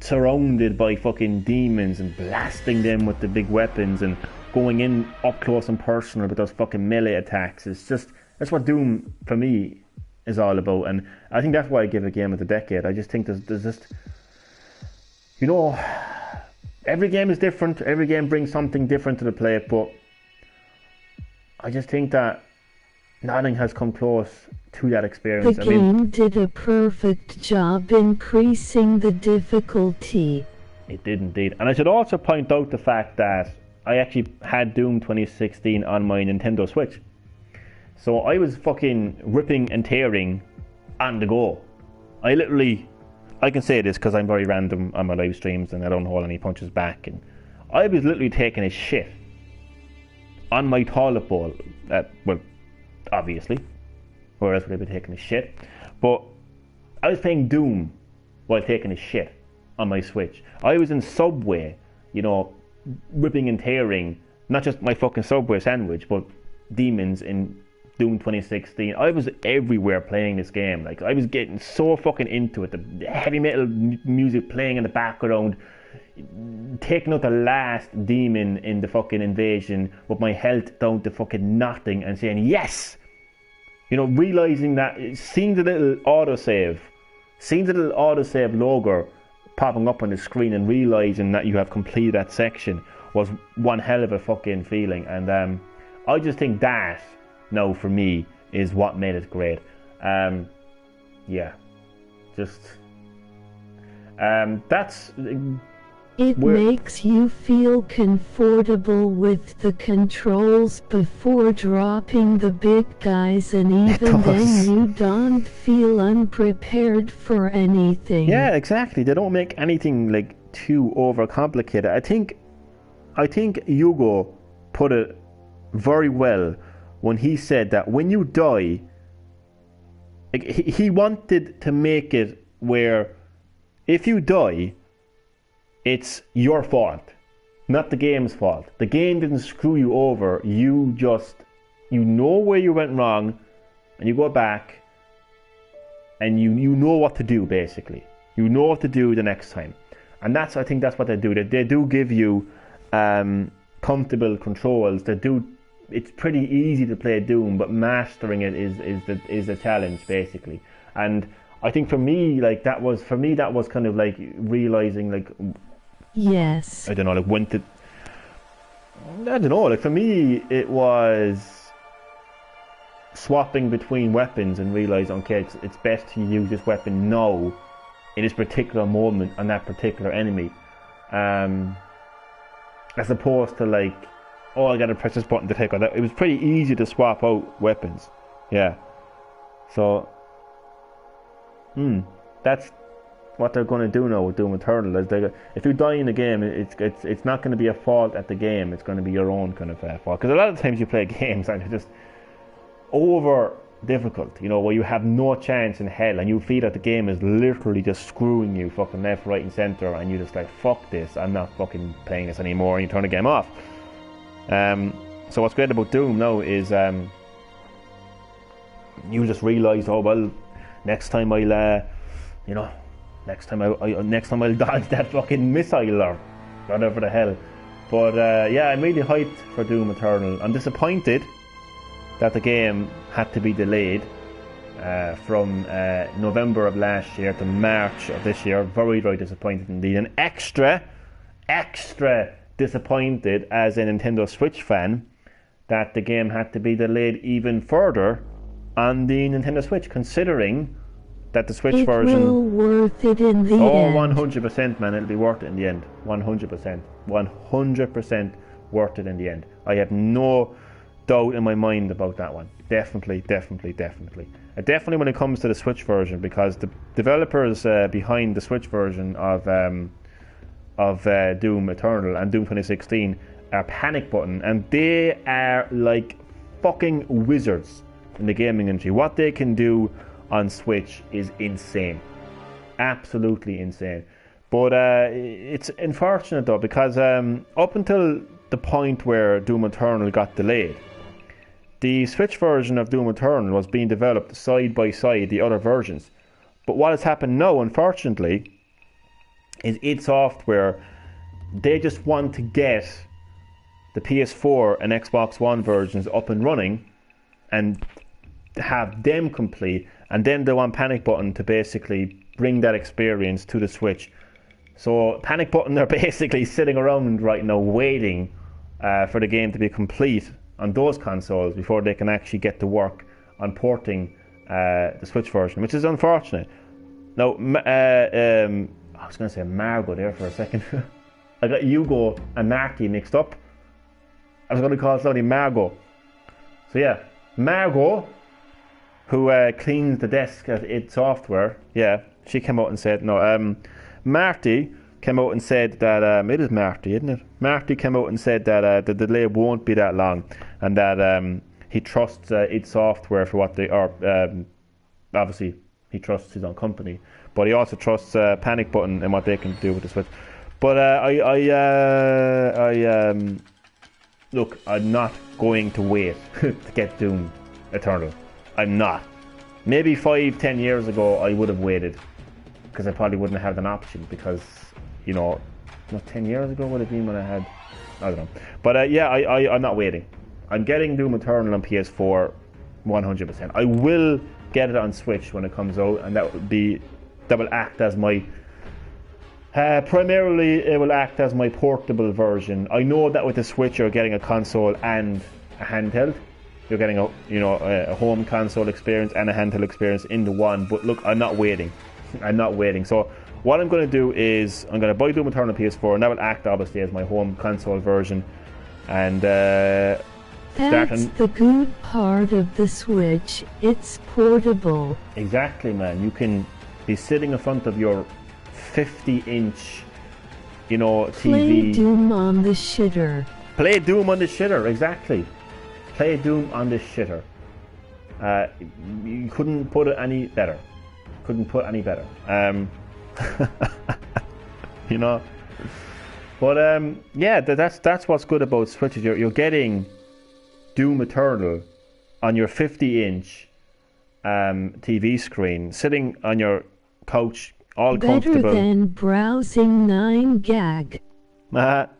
surrounded by fucking demons and blasting them with the big weapons and going in up close and personal with those fucking melee attacks. That's what Doom for me is all about, and I think that's why I give a game of the decade. I just think there's just, you know, every game is different. Every game brings something different to the plate, but I just think that nothing has come close to that experience. The game did a perfect job increasing the difficulty. It did indeed. And I should also point out the fact that I actually had Doom 2016 on my Nintendo Switch. So I was fucking ripping and tearing on the go. I can say this because I'm very random on my live streams and I don't hold any punches back. And I was literally taking a shit on my toilet bowl. Well, obviously. Where else would I be taking a shit? But I was playing Doom while taking a shit on my Switch. I was in Subway, you know, ripping and tearing, not just my fucking Subway sandwich, but demons in Doom 2016. I was everywhere playing this game. Like, I was getting so fucking into it. The heavy metal music playing in the background, taking out the last demon in the fucking invasion with my health down to fucking nothing and saying yes. You know, realizing that, seeing the little autosave logo popping up on the screen and realizing that you have completed that section was one hell of a fucking feeling. And I just think that now for me is what made it great. Yeah, just that's. It makes you feel comfortable with the controls before dropping the big guys, and even then you don't feel unprepared for anything. Yeah, exactly. They don't make anything like too overcomplicated. I think Hugo put it very well when he said that when you die, like, he wanted to make it where if you die, it's your fault, not the game's fault. The game didn't screw you over. You know where you went wrong, and you go back, and you know what to do, basically. You know what to do the next time. And I think that's what they do. They do give you comfortable controls. It's pretty easy to play Doom, but mastering it is the challenge, basically. And I think for me that was kind of like realizing, like, yes, I don't know, like when to, I don't know, like for me it was swapping between weapons and realizing, okay, it's best to use this weapon now in this particular moment on that particular enemy, as opposed to like, oh, I gotta press this button to take on that. It was pretty easy to swap out weapons. Yeah, so that's what they're going to do now with Doom Eternal. If you die in the game, it's not going to be a fault at the game. It's going to be your own kind of fault. Because a lot of times you play games and they're just over difficult, you know, where you have no chance in hell and you feel that the game is literally just screwing you fucking left, right and centre, and you're just like, fuck this, I'm not fucking playing this anymore, and you turn the game off. So what's great about Doom now is you just realise, oh well, next time I'll, you know, next time I'll dodge that fucking missile or whatever the hell. But yeah, I'm really hyped for Doom Eternal. I'm disappointed that the game had to be delayed from November of last year to March of this year. Very, very disappointed indeed. And extra disappointed as a Nintendo Switch fan that the game had to be delayed even further on the Nintendo Switch, considering that the Switch version... It will worth it in the end. 100%, man. It'll be worth it in the end. 100%. 100% worth it in the end. I have no doubt in my mind about that one. Definitely. Definitely when it comes to the Switch version, because the developers behind the Switch version of Doom Eternal and Doom 2016 are Panic Button, and they are like fucking wizards in the gaming industry. What they can do on Switch is insane. Absolutely insane. But it's unfortunate though, because up until the point where Doom Eternal got delayed, the Switch version of Doom Eternal was being developed side by side the other versions. But what has happened now, unfortunately, is id Software, they just want to get the PS4 and Xbox One versions up and running and have them complete, and then they want Panic Button to basically bring that experience to the Switch. So Panic Button are basically sitting around right now waiting for the game to be complete on those consoles before they can actually get to work on porting the Switch version, which is unfortunate. Now, I was going to say Margot there for a second. I got Hugo and Marty mixed up. I was going to call somebody Margot. So yeah, Margot, who cleans the desk at id Software, yeah, she came out and said, no, Marty came out and said that, it is Marty, isn't it? Marty came out and said that the delay won't be that long, and that he trusts id Software for what they are. Obviously, he trusts his own company, but he also trusts Panic Button and what they can do with the Switch. But look, I'm not going to wait to get Doom Eternal. I'm not. Maybe 5-10 years ago I would have waited, because I probably wouldn't have had an option, because, you know, 10 years ago would have been when I had, I don't know. But yeah, I'm not waiting. I'm getting Doom Eternal on PS4 100%. I will get it on Switch when it comes out, and that will act as my primarily it will act as my portable version. I know that with the Switch you're getting a console and a handheld. You're getting a home console experience and a handheld experience into one. But look, I'm not waiting. So what I'm going to do is I'm going to buy Doom Eternal on PS4, and that will act obviously as my home console version. And that's the good part of the Switch. It's portable. Exactly, man. You can be sitting in front of your 50-inch, TV. Play Doom on the shitter. Play Doom on the shitter, exactly. Play Doom on the shitter. You couldn't put it any better. But yeah, that's what's good about Switches. You're getting Doom Eternal on your 50-inch TV screen, sitting on your couch, all comfortable. Better than browsing 9gag. But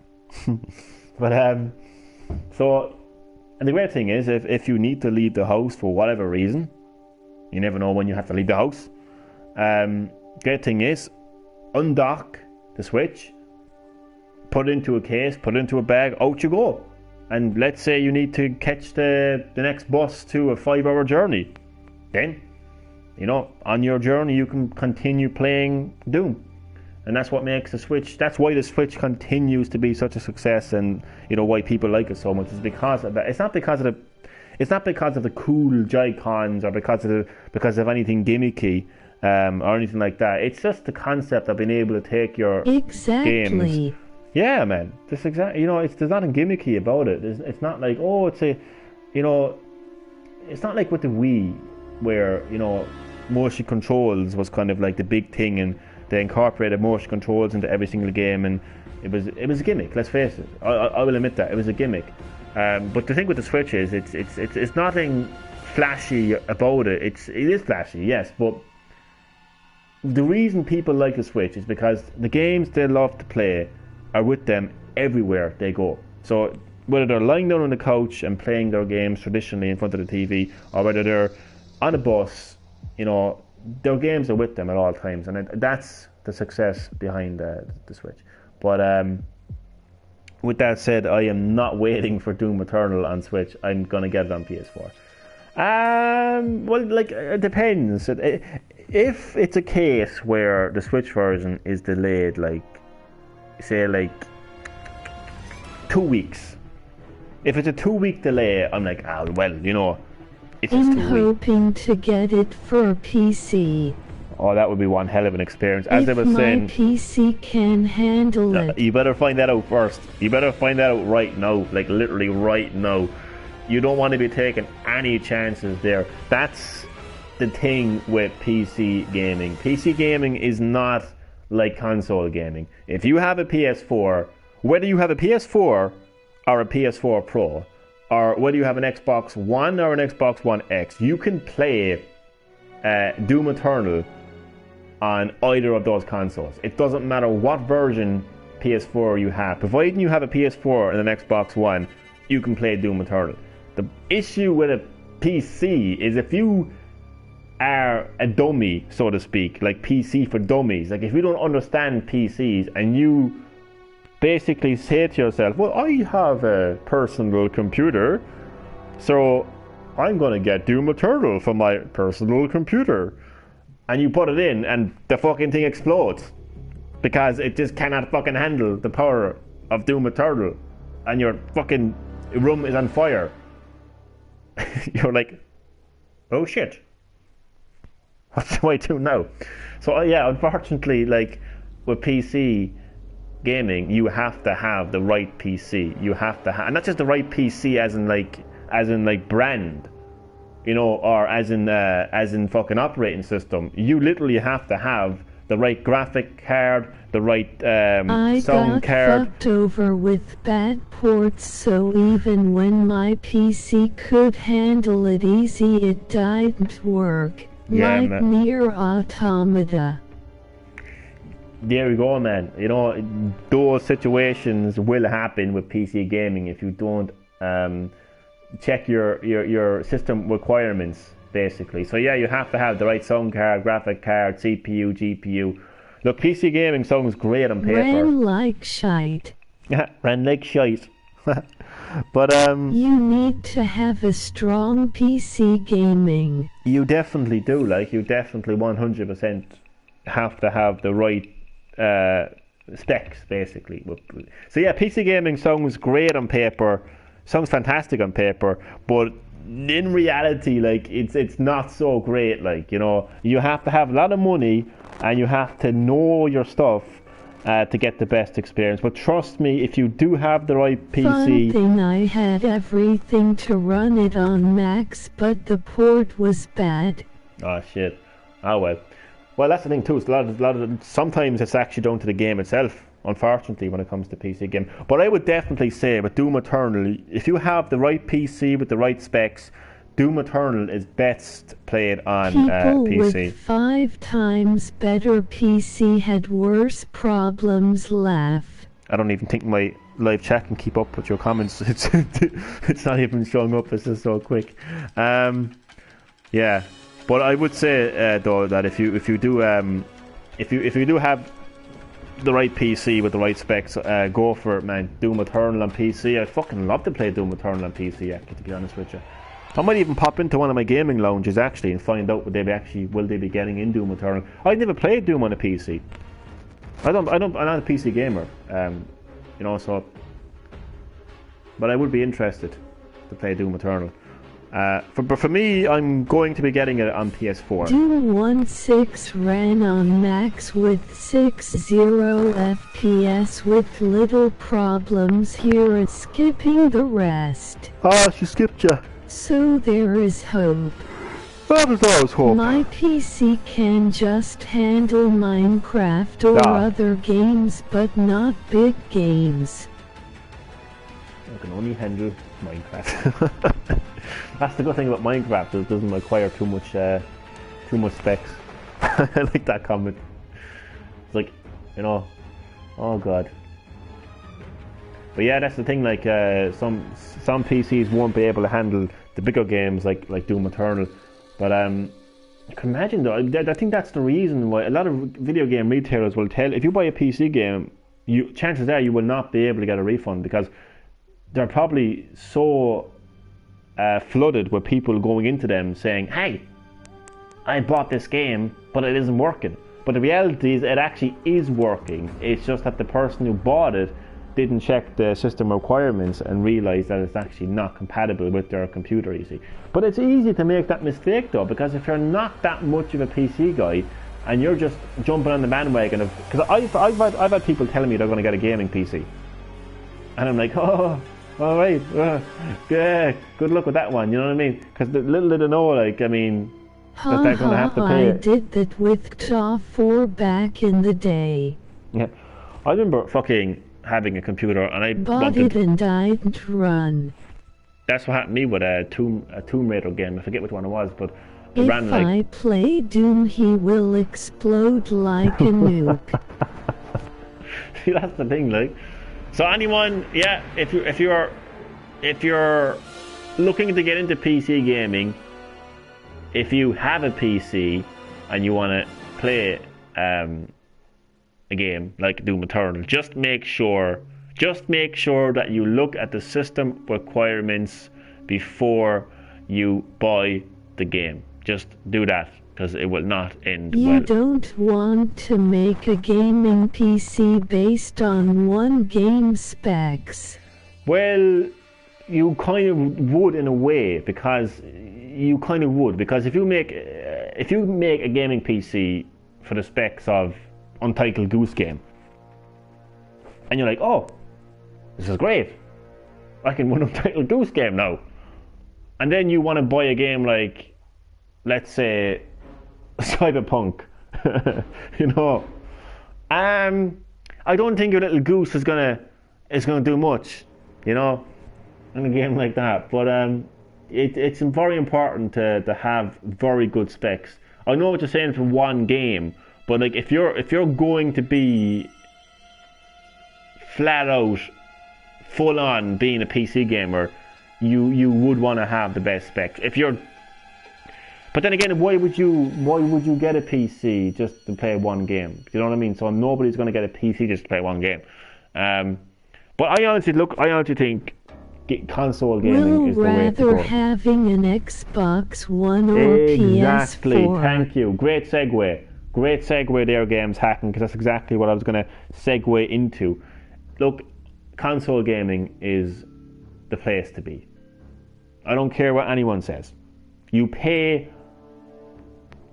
so, and the great thing is, if you need to leave the house for whatever reason, you never know when you have to leave the house. Great thing is, undock the Switch, put it into a case, put it into a bag, out you go. And let's say you need to catch the next bus to a 5-hour journey. Then, on your journey you can continue playing Doom. And that's what makes the Switch, that's why the Switch continues to be such a success, and why people like it so much is because of that. It's not because of the cool Joy-Cons or because of anything gimmicky or anything like that. It's just the concept of being able to take your games. Yeah, man. This exactly. There's nothing gimmicky about it. It's not like, it's not like with the Wii, where motion controls was kind of like the big thing, and they incorporated motion controls into every single game, and it was a gimmick. Let's face it. I will admit that it was a gimmick. But the thing with the Switch is it's nothing flashy about it. It is flashy, yes, but the reason people like the Switch is because the games they love to play are with them everywhere they go. So whether they're lying down on the couch and playing their games traditionally in front of the TV, or whether they're on a bus, you know, their games are with them at all times, and that's the success behind the Switch. But with that said, I am not waiting for Doom Eternal on Switch. I'm gonna get it on PS4. Well, like, it depends. If it's a case where the Switch version is delayed, like, say, like 2 weeks. If it's a 2-week delay, I'm like, ah, well, you know, it's just 2 weeks. I'm hoping to get it for PC. Oh, that would be one hell of an experience. As I was saying, my PC can handle it. You better find that out first. You better find that out right now, like literally right now. You don't want to be taking any chances there. That's the thing with PC gaming. PC gaming is not like console gaming. If you have a PS4, whether you have a PS4 or a PS4 Pro, or whether you have an Xbox One or an Xbox One X, you can play Doom Eternal on either of those consoles. It doesn't matter what version PS4 you have. Providing you have a PS4 and an Xbox One, you can play Doom Eternal. The issue with a PC is if you are a dummy, so to speak, like PC for dummies, like if you don't understand PCs and you basically say to yourself, well, I have a personal computer, so I'm going to get Doom Eternal for my personal computer. And you put it in and the fucking thing explodes because it just cannot fucking handle the power of Doom Eternal, and your fucking room is on fire. You're like, oh shit, what do I do now? So yeah, unfortunately, like with PC gaming, you have to have the right PC. You have to have, and not just the right PC as in like brand, you know, or as in fucking operating system. You literally have to have the right graphic card, the right sound card. I got fucked over with bad ports, so even when my PC could handle it easy, it didn't work. Yeah, like Nier Automata. There we go, man. You know, those situations will happen with PC gaming if you don't check your system requirements, basically. So yeah, you have to have the right sound card, graphic card, CPU, GPU. Look, PC gaming sounds great on paper. Ran like shite. Ran like shite. But you need to have a strong PC gaming. You definitely do. Like, you definitely 100% have to have the right specs, basically. So yeah, PC gaming sounds great on paper. Sounds fantastic on paper, but in reality, like, it's not so great. Like, you know, you have to have a lot of money and you have to know your stuff to get the best experience. But trust me, if you do have the right PC... Fun thing, I had everything to run it on max, but the port was bad. Oh shit. Oh well. Well, that's the thing too. It's a lot of sometimes it's actually down to the game itself, unfortunately, when it comes to PC game. But I would definitely say with Doom Eternal, if you have the right PC with the right specs, Doom Eternal is best played on People PC. With 5 times better PC had worse problems. Laugh. I don't even think my live chat can keep up with your comments. It's not even showing up. It's just so quick. Yeah. But I would say though that if you do have the right PC with the right specs, go for it, man. Doom Eternal on PC. I'd fucking love to play Doom Eternal on PC, actually, to be honest with you. I might even pop into one of my gaming lounges actually and find out will they be getting in Doom Eternal. I've never played Doom on a PC. I'm not a PC gamer, you know. So, but I would be interested to play Doom Eternal. But for me, I'm going to be getting it on PS4. Doom 1.6 ran on max with 60 FPS with little problems here at skipping the rest. Oh, she skipped you. So there is hope. There's always hope. My PC can just handle Minecraft or other games, but not big games. I can only handle Minecraft. That's the good thing about Minecraft. It doesn't require too much specs. I like that comment. It's like, you know, oh god. But yeah, that's the thing. Like some PCs won't be able to handle the bigger games like Doom Eternal. But you can imagine though. I think that's the reason why a lot of video game retailers will tell, if you buy a PC game, chances are you will not be able to get a refund, because they're probably so flooded with people going into them saying, hey, I bought this game but it isn't working. But the reality is it actually is working. It's just that the person who bought it didn't check the system requirements and realize that it's actually not compatible with their computer, you see. But it's easy to make that mistake though, because if you're not that much of a PC guy and you're just jumping on the bandwagon of, because I've had people telling me they're going to get a gaming PC, and I'm like, oh, all right, yeah, good luck with that one, you know what I mean? Because little did I know, like, I mean, that they're going to have to pay. I did that with TAW 4 back in the day. Yeah, I remember fucking having a computer and I bought it and didn't run. That's what happened to me with a Tomb Raider game. I forget which one it was, but it if ran like... I play Doom, he will explode like a nuke. See, that's the thing, like. So anyone, yeah, if you're looking to get into PC gaming, if you have a PC and you want to play a game like Doom Eternal, just make sure that you look at the system requirements before you buy the game. Just do that, because it will not end well. You don't want to make a gaming PC based on one game specs. Well, you kind of would in a way, because if you make a gaming PC for the specs of Untitled Goose Game, and you're like, oh, this is great, I can run Untitled Goose Game now, and then you want to buy a game like, let's say, Cyberpunk, you know, I don't think your little goose is gonna do much, you know, in a game like that. But it's very important to have very good specs. I know what you're saying for one game, but like if you're going to be flat out, full on being a PC gamer, you would want to have the best specs. But then again, why would you get a PC just to play one game? Do you know what I mean? So nobody's going to get a PC just to play one game. But I honestly think console gaming is the way to go. Rather having an Xbox One or Exactly. PS4. Thank you. Great segue there, Games Hacking, because that's exactly what I was going to segue into. Look, console gaming is the place to be. I don't care what anyone says. You pay,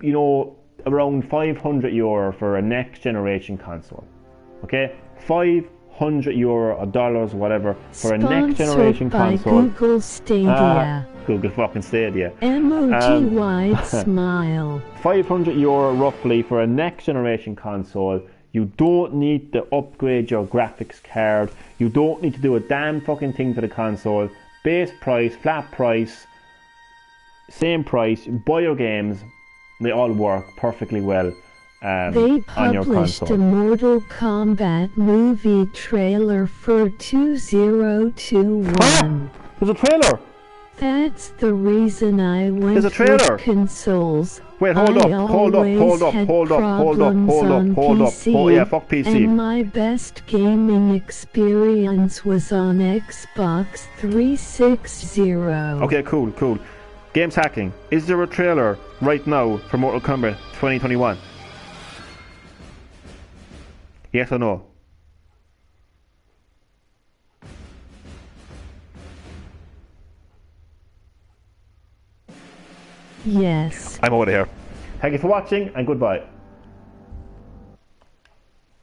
you know, around €500 for a next generation console. Okay? €500 or dollars, whatever, for a next generation console. Sponsored by Google Stadia. Google fucking Stadia. Emoji wide smile. €500 roughly for a next generation console. You don't need to upgrade your graphics card. You don't need to do a damn fucking thing to the console. Base price, flat price, same price. Buy your games. They all work perfectly well They on your published console. a Mortal Kombat movie trailer for 2021. There's a trailer! That's the reason I went There's a trailer. with consoles. Wait, hold up. Yeah, fuck PC. And my best gaming experience was on Xbox 360. Okay, cool. Games Hacking. Is there a trailer right now for Mortal Kombat 2021? Yes or no? Yes. I'm out of here. Thank you for watching and goodbye.